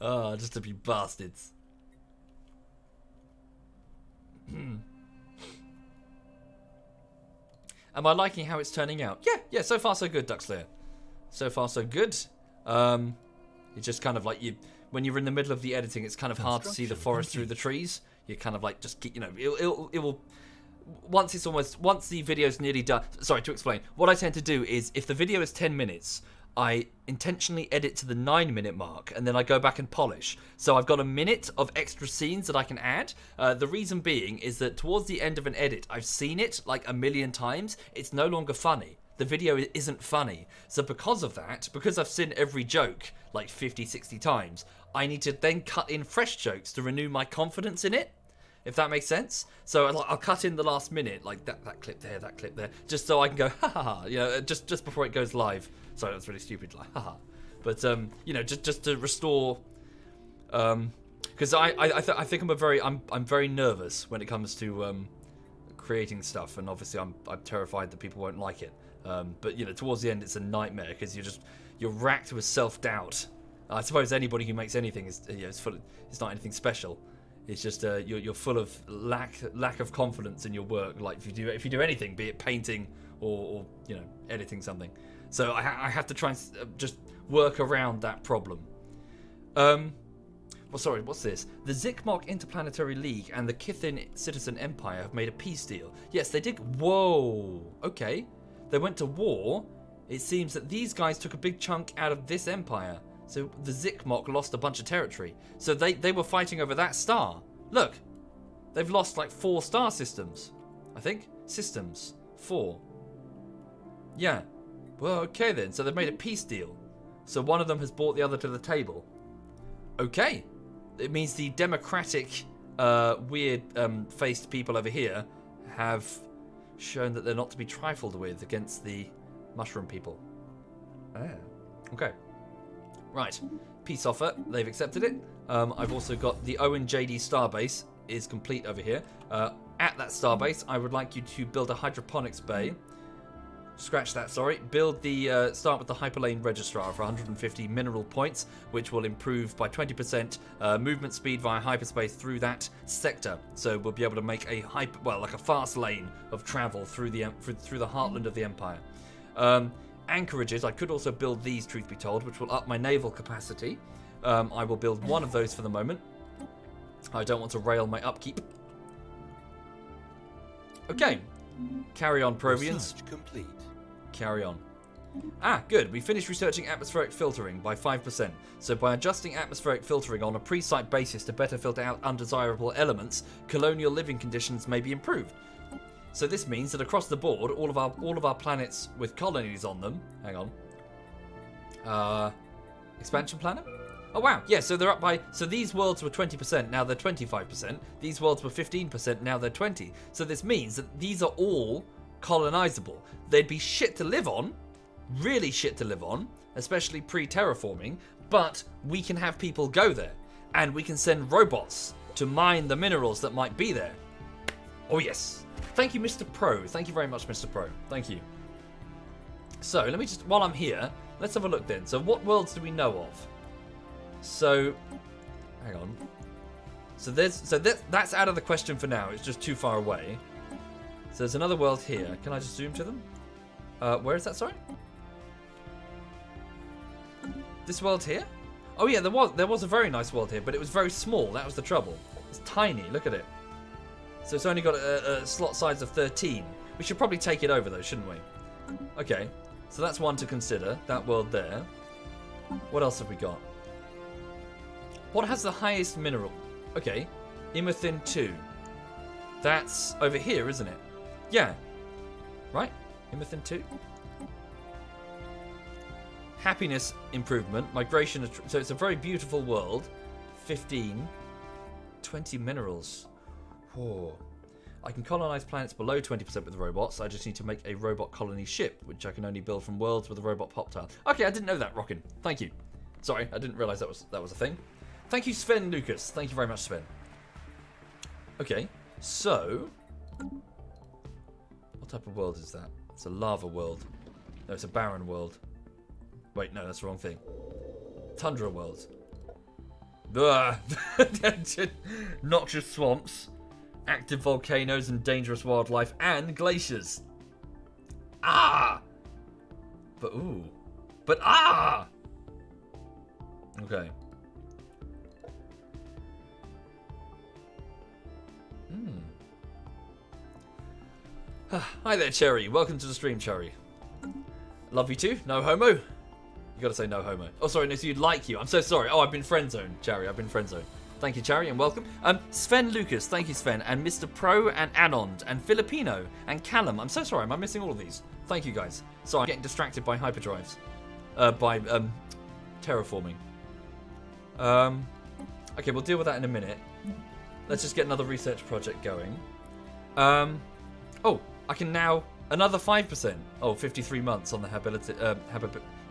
Oh, just to be bastards. Am I liking how it's turning out? Yeah. So far so good, Duckslayer. So far so good. It's just kind of like when you're in the middle of the editing, it's kind of hard to see the forest through the trees. You kind of like just get, it will. Once the video's nearly done. Sorry, to explain. What I tend to do is if the video is 10 minutes, I intentionally edit to the 9-minute mark and then I go back and polish. So I've got a minute of extra scenes that I can add. The reason being is that towards the end of an edit, I've seen it like a million times. It's no longer funny. The video isn't funny. So because of that, because I've seen every joke like 50, 60 times, I need to then cut in fresh jokes to renew my confidence in it. If that makes sense. So I'll cut in the last minute, like that clip there, just so I can go, ha ha ha, just before it goes live. Sorry, that's really stupid, like, haha. But, just to restore, because I think I'm very nervous when it comes to creating stuff, and obviously I'm terrified that people won't like it. But towards the end it's a nightmare because you're racked with self-doubt. I suppose anybody who makes anything is it's not anything special. It's just you're full of lack of confidence in your work. Like if you do anything, be it painting or editing something. So I have to try and just work around that problem. Well, sorry, what's this? The Zikmok Interplanetary League and the Kithin Citizen Empire have made a peace deal. Yes, they did. Whoa. Okay. They went to war. It seems that these guys took a big chunk out of this empire. So the Zikmok lost a bunch of territory. So they were fighting over that star. Look. They've lost like 4 star systems. I think. Systems. 4. Yeah. Well, okay then. So they've made a peace deal. So one of them has brought the other to the table. Okay. It means the democratic, weird faced people over here have shown that they're not to be trifled with against the mushroom people. Ah. Okay. Right. Peace offer. They've accepted it. I've also got the Owen JD starbase is complete over here. At that starbase, I would like you to build a hydroponics bay. Scratch that, sorry. Build the, start with the hyperlane registrar for 150 mineral points, which will improve by 20% movement speed via hyperspace through that sector. So we'll be able to make a like a fast lane of travel through the heartland of the Empire. Anchorages, I could also build these, truth be told, which will up my naval capacity. I will build one of those for the moment. I don't want to rail my upkeep. Okay. Carry on, Provians. Research complete. Carry on. Ah, good. We finished researching atmospheric filtering by 5%. So by adjusting atmospheric filtering on a pre-site basis to better filter out undesirable elements, colonial living conditions may be improved. So this means that across the board, all of our planets with colonies on them. Hang on. Expansion planet? Oh wow, yeah, so they're up by, so these worlds were 20%, now they're 25%. These worlds were 15%, now they're 20%. So this means that these are all colonizable. They'd be shit to live on, really shit to live on, especially pre-terraforming, but we can have people go there, and we can send robots to mine the minerals that might be there. Oh yes. Thank you, Mr. Pro. Thank you very much, Mr. Pro. Thank you. So, let me just, while I'm here, let's have a look then. So what worlds do we know of? So, hang on. So that's out of the question for now. It's just too far away. So there's another world here. Can I just zoom to them? Where is that, sorry? This world here? Oh yeah, there was a very nice world here, but it was very small. That was the trouble. It's tiny. Look at it. So it's only got a slot size of 13. We should probably take it over though, shouldn't we? Okay, so that's one to consider. That world there. What else have we got? What has the highest mineral? Okay, Imethin 2. That's over here, isn't it? Yeah. Right? Imethin 2. Happiness improvement. Migration. So it's a very beautiful world. 15. 20 minerals. Whoa. I can colonize planets below 20% with robots. I just need to make a robot colony ship, which I can only build from worlds with a robot pop tile. Okay, I didn't know that, Rockin. Thank you. Sorry, I didn't realize that was a thing. Thank you, Sven Lucas. Thank you very much, Sven. Okay, so what type of world is that? It's a lava world. No, it's a barren world. Wait, no, that's the wrong thing. Tundra world. Noxious swamps, active volcanoes and dangerous wildlife, and glaciers. Ah! But ooh. But ah! Okay. Hi there, Cherry. Welcome to the stream, Cherry. Love you too. No homo. You gotta say no homo. Oh, sorry, no, so you'd like you. I'm so sorry. Oh, I've been friend zoned, Cherry. I've been friend zoned. Thank you, Cherry, and welcome. Sven Lucas, thank you, Sven, and Mr. Pro, and Anond, and Filipino, and Callum. I'm so sorry. Am I missing all of these? Thank you, guys. Sorry, I'm getting distracted by hyperdrives. By terraforming. Okay, we'll deal with that in a minute. Let's just get another research project going. Oh, I can now another 5%. Oh, 53 months on the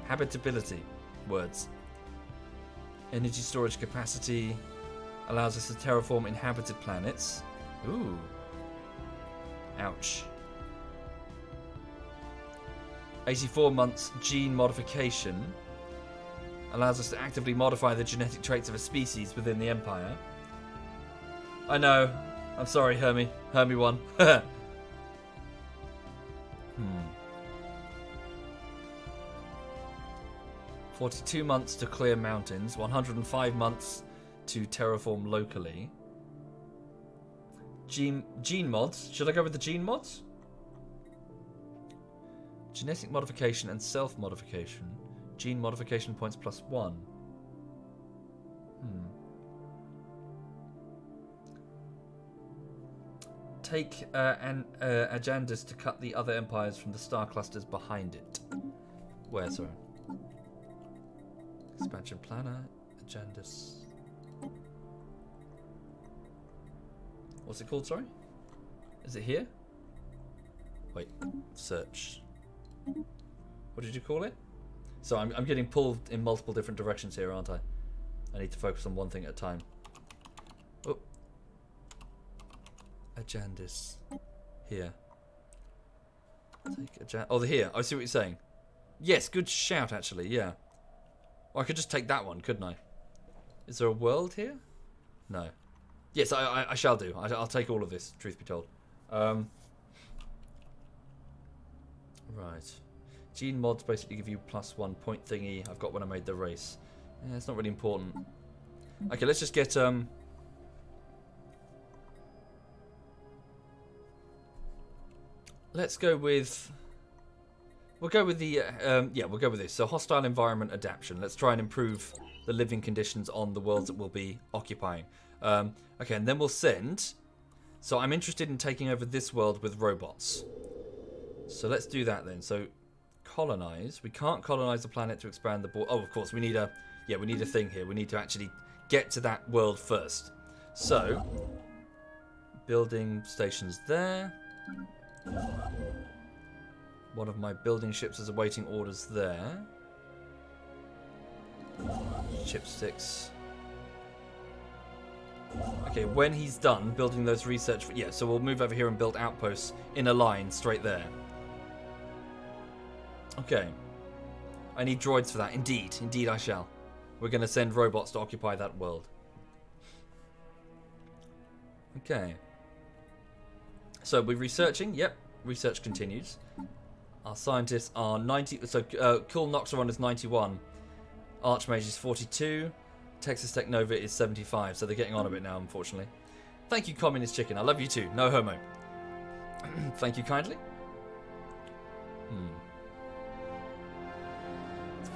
habitability words. Energy storage capacity allows us to terraform inhabited planets. Ooh. Ouch. 84 months gene modification allows us to actively modify the genetic traits of a species within the Empire. I know. I'm sorry, Hermie. Hermie 1. 42 months to clear mountains. 105 months to terraform locally. Gene mods. Should I go with the gene mods? Genetic modification and self-modification. Gene modification points +1. Take an agendas to cut the other empires from the star clusters behind it. Where, sorry? Expansion planner, agendas. What's it called, sorry? Is it here? Wait, search. What did you call it? So I'm getting pulled in multiple different directions here, aren't I? I need to focus on one thing at a time. Oh. Agendas. Here. Take oh, here. I see what you're saying. Yes, good shout, actually, yeah. Or I could just take that one, couldn't I? Is there a world here? No. Yes, I shall do. I'll take all of this, truth be told. Right. Gene mods basically give you +1 point thingy. I've got when I made the race. Yeah, it's not really important. Okay, let's just get let's go with. We'll go with the yeah, we'll go with this. So hostile environment adaptation. Let's try and improve the living conditions on the worlds that we'll be occupying. Okay, and then we'll send. So I'm interested in taking over this world with robots. So let's do that then. So colonize. We can't colonize the planet to expand the border. Oh, of course, we need a thing here. We need to actually get to that world first. So building stations there. One of my building ships is awaiting orders there. Chipsticks. Okay, when he's done building those research... Yeah, so we'll move over here and build outposts in a line straight there. Okay. I need droids for that. Indeed. Indeed I shall. We're going to send robots to occupy that world. Okay. So we're researching. Yep. Research continues. Our scientists are 90... So Cool Noxeron is 91. Archmage is 42. Texas Tech Nova is 75. So they're getting on a bit now, unfortunately. Thank you, Communist Chicken. I love you too. No homo. Thank you kindly.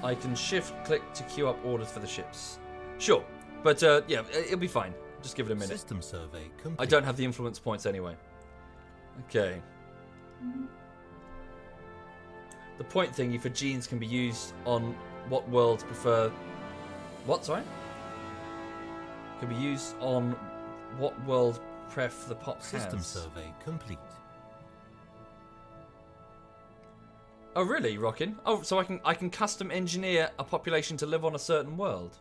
I can shift-click to queue up orders for the ships. Sure. But, yeah, it'll be fine. Just give it a minute. System survey complete. I don't have the influence points anyway. Okay. The point thingy for genes can be used on what worlds prefer... What, sorry? Can be used on what world pref the pop has. System survey complete. Oh really, Rockin? Oh, so I can custom engineer a population to live on a certain world.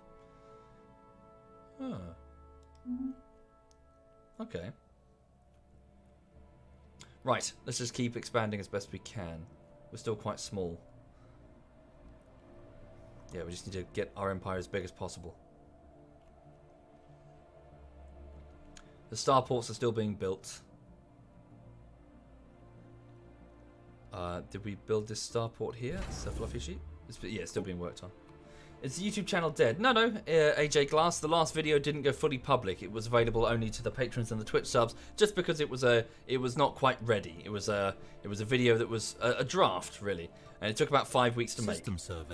Huh. Okay. Right, let's just keep expanding as best we can. We're still quite small. Yeah, we just need to get our empire as big as possible. The starports are still being built. Did we build this starport here? It's a fluffy sheep? Yeah, it's still being worked on. Is the YouTube channel dead? No, AJ Glass. The last video didn't go fully public. It was available only to the patrons and the Twitch subs, just because it was not quite ready. It was a video that was a draft, really, and it took about 5 weeks to make.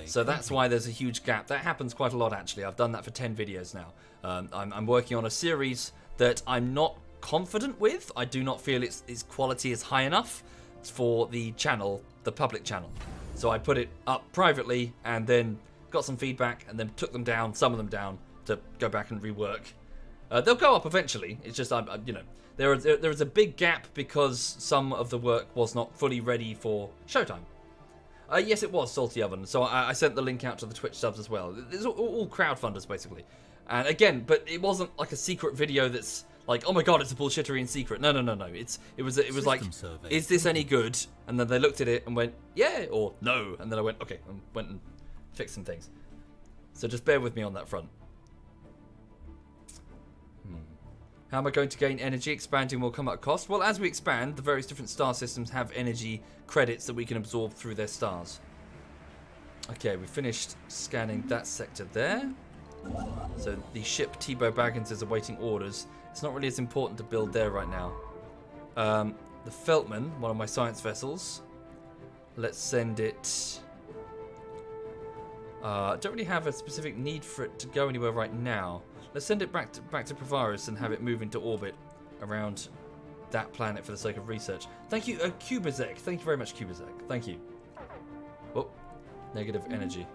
So that's why there's a huge gap. That happens quite a lot, actually. I've done that for 10 videos now. I'm working on a series that I'm not confident with. I do not feel its quality is high enough for the channel, the public channel. So I put it up privately and then got some feedback and then took them down, some of them down, to go back and rework. They'll go up eventually. It's just, you know, there is a big gap because some of the work was not fully ready for Showtime. Yes, it was Salty Oven. So I sent the link out to the Twitch subs as well. It's all crowdfunders, basically. And again, but it wasn't like a secret video that's like, oh my god, it's a bullshittery in secret. No. It was like, is this any good? And then they looked at it and went, yeah, or no. And then I went, okay, and went and fixed some things. So just bear with me on that front. How am I going to gain energy? Expanding will come at a cost. Well, as we expand, the various different star systems have energy credits that we can absorb through their stars. Okay, we finished scanning that sector there. So the ship Tebow Baggins is awaiting orders. It's not really as important to build there right now. The Feltman, one of my science vessels. Let's send it... I don't really have a specific need for it to go anywhere right now. Let's send it back to Provaris and have it move into orbit around that planet for the sake of research. Thank you, Kubizek. Thank you very much, Kubizek. Thank you. Oh, negative energy.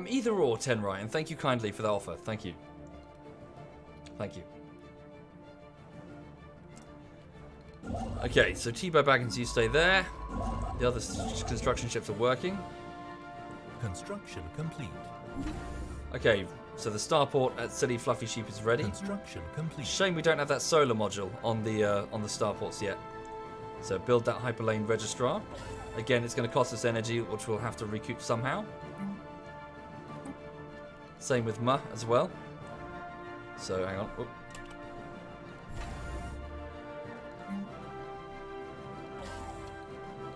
Either or, Ten Ryan. Thank you kindly for the offer. Thank you. Thank you. Okay, so Tebow Baggins, you stay there. The other construction ships are working. Construction complete. Okay, so the starport at Silly Fluffy Sheep is ready. Construction complete. Shame we don't have that solar module on the starports yet. So build that hyperlane registrar. Again, it's going to cost us energy, which we'll have to recoup somehow. Same with Ma as well. So hang on. Oop.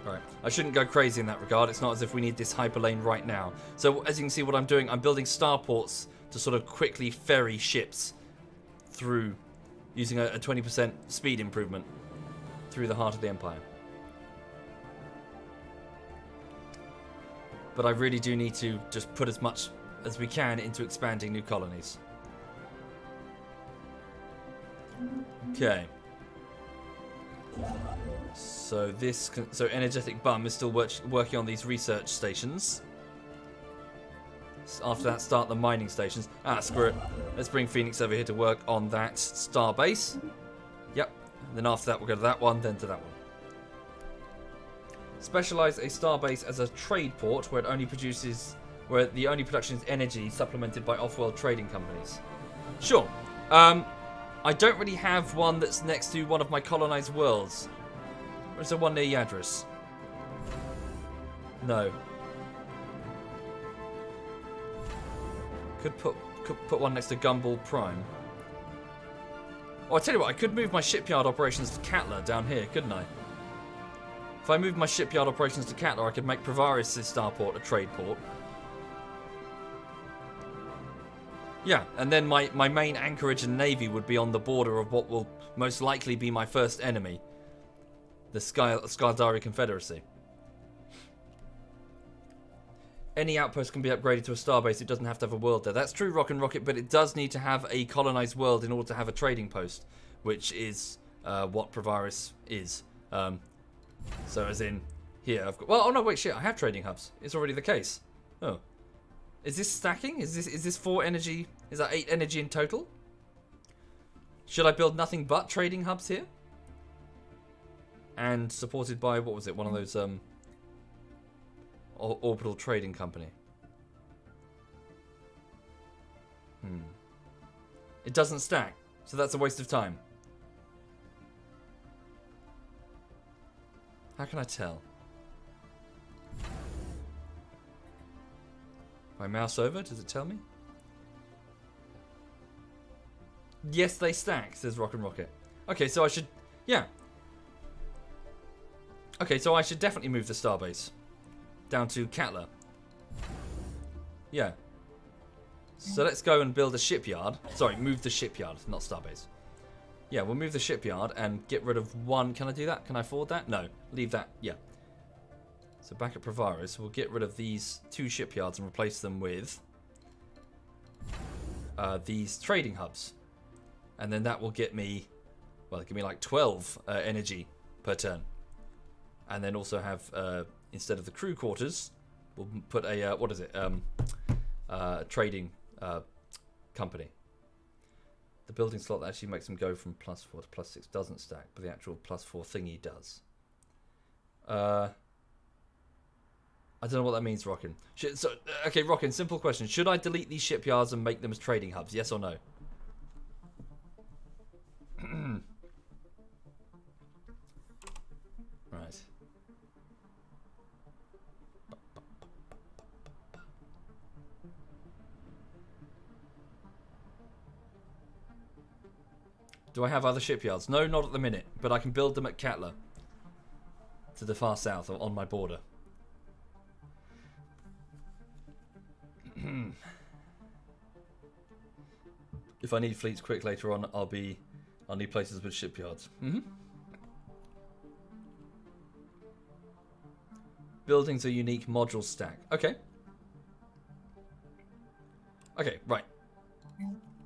Right. I shouldn't go crazy in that regard. It's not as if we need this hyperlane right now. So as you can see what I'm doing, I'm building starports to sort of quickly ferry ships through using a 20% speed improvement through the heart of the Empire. But I really do need to just put as much as we can into expanding new colonies. Okay. So Energetic Bum is still working on these research stations. After that, start the mining stations. Screw it. Let's bring Phoenix over here to work on that star base. Yep. And then after that, we'll go to that one, then to that one. Specialize a star base as a trade port where the only production is energy supplemented by off-world trading companies. Sure. I don't really have one that's next to one of my colonized worlds. Or is there one near Yadris? No. Could put one next to Gumball Prime. Oh, I tell you what, I could move my shipyard operations to Catler down here, couldn't I? If I moved my shipyard operations to Catler, I could make Provaris' starport a trade port. Yeah, and then my main anchorage and navy would be on the border of what will most likely be my first enemy. The Skaldari Confederacy. Any outpost can be upgraded to a starbase. It doesn't have to have a world there. That's true, Rock and Rocket, but it does need to have a colonized world in order to have a trading post, which is what Provaris is. So as in, here I've got... Well, oh no, wait, shit, I have trading hubs. It's already the case. Oh. Is this stacking? Is this 4 energy? Is that 8 energy in total? Should I build nothing but trading hubs here? And supported by, what was it, one of those orbital trading company. It doesn't stack, so that's a waste of time. How can I tell? If I mouse over, does it tell me? Yes, they stack, says Rock and Rocket. Okay, so I should... Yeah. Okay, so I should definitely move the starbase down to Katla. Yeah. So let's go and build a shipyard. Sorry, move the shipyard, not starbase. Yeah, we'll move the shipyard and get rid of one. Can I do that? Can I afford that? No. Leave that. Yeah. So back at Provaris, we'll get rid of these 2 shipyards and replace them with these trading hubs. And then that will get me, well, give me like 12 energy per turn. And then also have, instead of the crew quarters, we'll put a, what is it? Trading company. The building slot that actually makes them go from +4 to +6 doesn't stack, but the actual +4 thingy does. I don't know what that means, Rockin. Okay, Rockin, simple question. Should I delete these shipyards and make them as trading hubs? Yes or no? Right. Do I have other shipyards? No, not at the minute, but I can build them at Katla, to the far south, on my border. If I need fleets quick later on, I'll need places with shipyards. Buildings are unique module stack. Okay. Okay, right.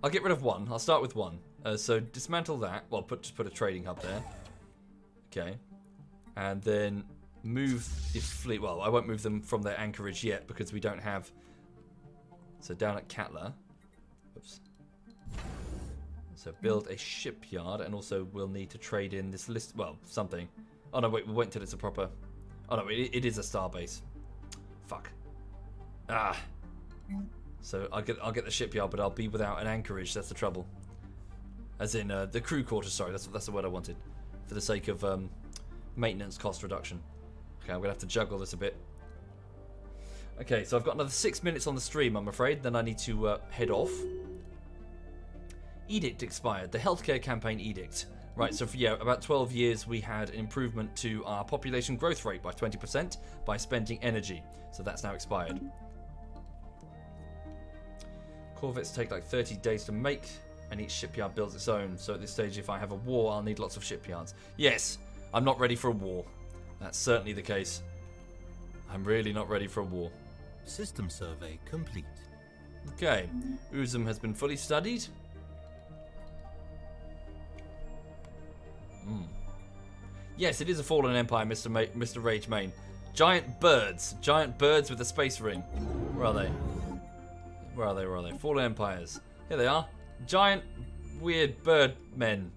I'll get rid of 1. I'll start with 1. So dismantle that. Well, just put a trading hub there. Okay. And then move the fleet. Well, I won't move them from their anchorage yet because we don't have... So down at Katla. Oops. So build a shipyard, and also we'll need to trade in this list. Well, something. Oh no, wait, we'll wait until it's a proper... Oh no, it is a starbase. Fuck. Ah. So I'll get the shipyard, but I'll be without an anchorage. That's the trouble. As in the crew quarters. Sorry, that's the word I wanted. For the sake of maintenance cost reduction. Okay, I'm gonna have to juggle this a bit. Okay, so I've got another 6 minutes on the stream, I'm afraid. Then I need to head off. Edict expired. The healthcare campaign edict. Right, so for, yeah, about 12 years we had an improvement to our population growth rate by 20% by spending energy. So that's now expired. Corvettes take like 30 days to make, and each shipyard builds its own. So at this stage, if I have a war, I'll need lots of shipyards. Yes, I'm not ready for a war. That's certainly the case. I'm really not ready for a war. System survey complete. Okay, Uzum has been fully studied. Yes, it is a fallen empire, Mr. Rage Main. Giant birds with a space ring. Where are they? Where are they? Where are they? Fallen empires. Here they are. Giant, weird bird men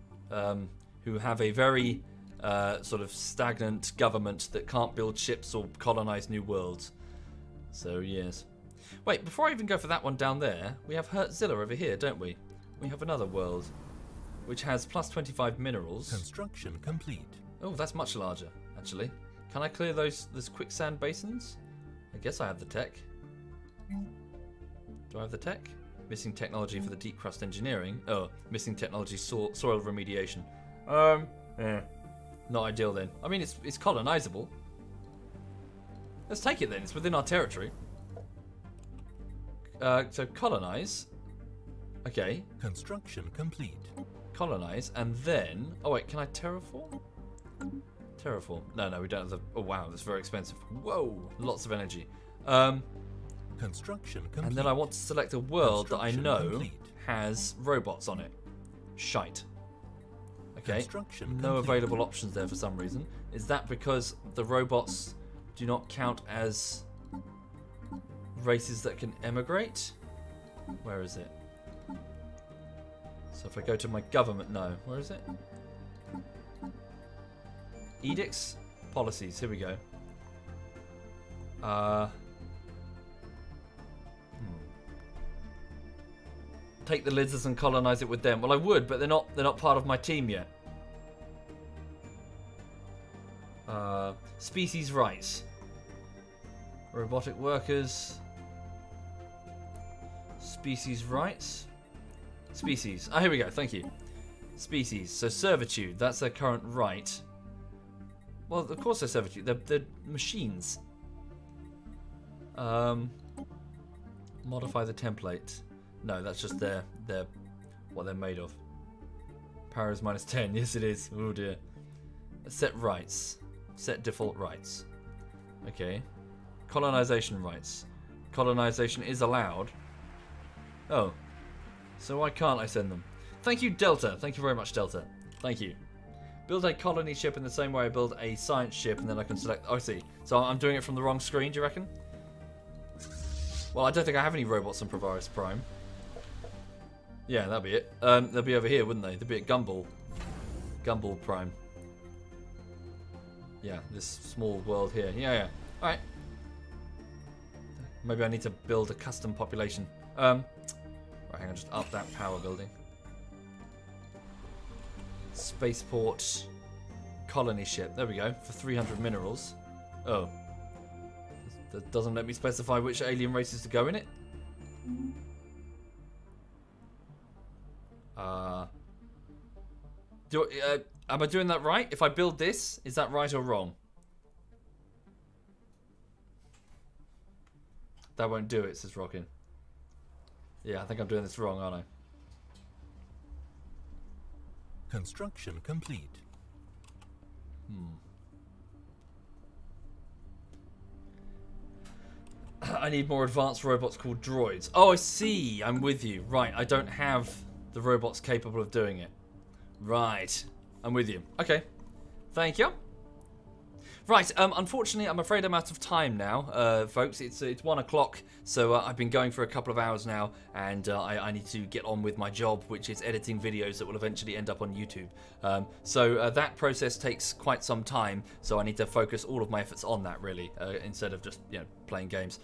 who have a very sort of stagnant government that can't build ships or colonize new worlds. So yes. Wait, before I even go for that one down there, we have Hertzilla over here, don't we? We have another world which has plus 25 minerals. Construction complete. Oh, that's much larger, actually. Can I clear those quicksand basins? I guess I have the tech. Do I have the tech? Missing technology for the deep crust engineering. Oh, missing technology soil remediation. Yeah. Not ideal then. I mean, it's colonizable. Let's take it then. It's within our territory. So colonize. Okay. Construction complete. Colonize, and then... Oh, wait, can I terraform? Terraform. No, we don't have the... Oh, wow, that's very expensive. Whoa, lots of energy. Construction complete. And then I want to select a world that I know complete. has robots on it. Shite. Okay, Construction no complete. available options there for some reason. Is that because the robots do not count as races that can emigrate? Where is it? So if I go to my government, no. Where is it? Edicts, policies, here we go. Take the lizards and colonize it with them. Well, I would, but they're not part of my team yet. Species rights. Robotic workers. Species rights. Species. Ah, here we go. Thank you. Species. So servitude. That's their current right. Well, of course they're servitude. They're machines. Modify the template. No, that's just what they're made of. Power is -10. Yes, it is. Oh dear. Set rights. Set default rights. Okay. Colonization rights. Colonization is allowed. Oh. So why can't I send them? Thank you, Delta. Thank you very much, Delta. Thank you. Build a colony ship in the same way I build a science ship, and then I can select... Oh, I see. So I'm doing it from the wrong screen, do you reckon? Well, I don't think I have any robots on Provaris Prime. Yeah, that'd be it. They'd be over here, wouldn't they? They'd be at Gumball. Gumball Prime. Yeah, this small world here. Yeah. Alright. Maybe I need to build a custom population. Right, hang on, just up that power building. Spaceport colony ship. There we go, for 300 minerals. Oh. That doesn't let me specify which alien races to go in it. Am I doing that right? If I build this, is that right or wrong? That won't do it, says Rockin. Yeah, I think I'm doing this wrong, aren't I? Construction complete. I need more advanced robots called droids. Oh, I see. I'm with you. Right, I don't have the robots capable of doing it. Right. I'm with you. Okay. Thank you. Right, unfortunately, I'm afraid I'm out of time now, folks. It's 1 o'clock, so I've been going for a couple of hours now, and I need to get on with my job, which is editing videos that will eventually end up on YouTube. So that process takes quite some time, so I need to focus all of my efforts on that, really, instead of just, playing games.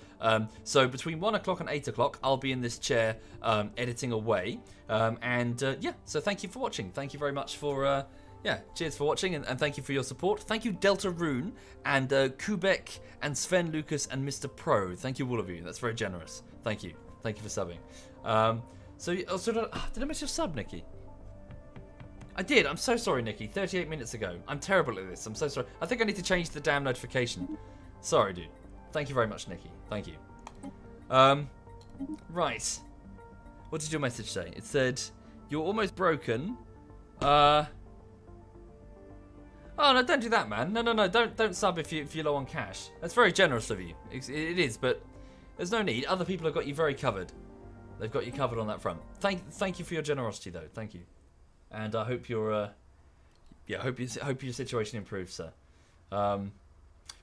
So between 1 o'clock and 8 o'clock, I'll be in this chair editing away, yeah, so thank you for watching. Thank you very much for... Yeah, cheers for watching, and thank you for your support. Thank you, Delta Rune, and Kubek, and Sven Lucas, and Mr. Pro. Thank you, all of you. That's very generous. Thank you. Thank you for subbing. Did I miss your sub, Nikki? I did. I'm so sorry, Nikki. 38 minutes ago. I'm terrible at this. I'm so sorry. I think I need to change the damn notification. Sorry, dude. Thank you very much, Nikki. Thank you. Right. What did your message say? It said, you're almost broken. Oh no! Don't do that, man. No! Don't sub if you're low on cash. That's very generous of you. It is, but there's no need. Other people have got you very covered. They've got you covered on that front. Thank you for your generosity, though. Thank you, and I hope your hope your situation improves, sir.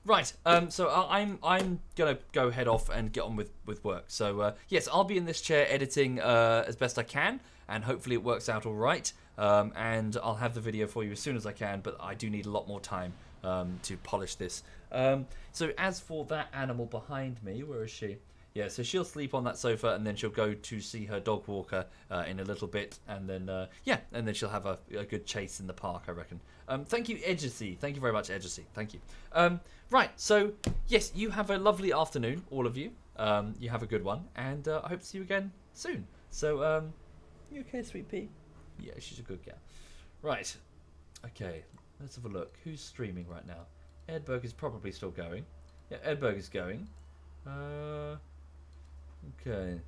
Right. So I'm gonna go head off and get on with work. So yes, I'll be in this chair editing as best I can, and hopefully it works out all right. And I'll have the video for you as soon as I can, but I do need a lot more time to polish this. So as for that animal behind me, where is she? Yeah, so she'll sleep on that sofa, and then she'll go to see her dog walker in a little bit, and then and then she'll have a good chase in the park, I reckon. Thank you, Edgesy. Thank you very much, Edgesy. Thank you. Right, so yes, you have a lovely afternoon, all of you. You have a good one, and I hope to see you again soon. So, you okay, sweet pea? Yeah, she's a good gal. Right. Okay, let's have a look. Who's streaming right now? Edberg is probably still going. Yeah, Edberg is going. Okay.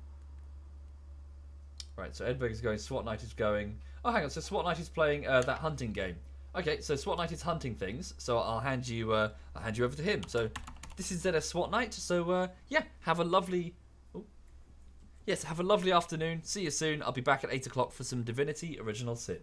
Right, so Edberg is going, SWAT Knight is going. Oh, hang on, so SWAT Knight is playing that hunting game. Okay, so SWAT Knight is hunting things, so I'll hand you over to him. So this is ZS SWAT Knight, so yeah, have a lovely... Oh. Yes, have a lovely afternoon. See you soon. I'll be back at 8 o'clock for some Divinity Original Sin.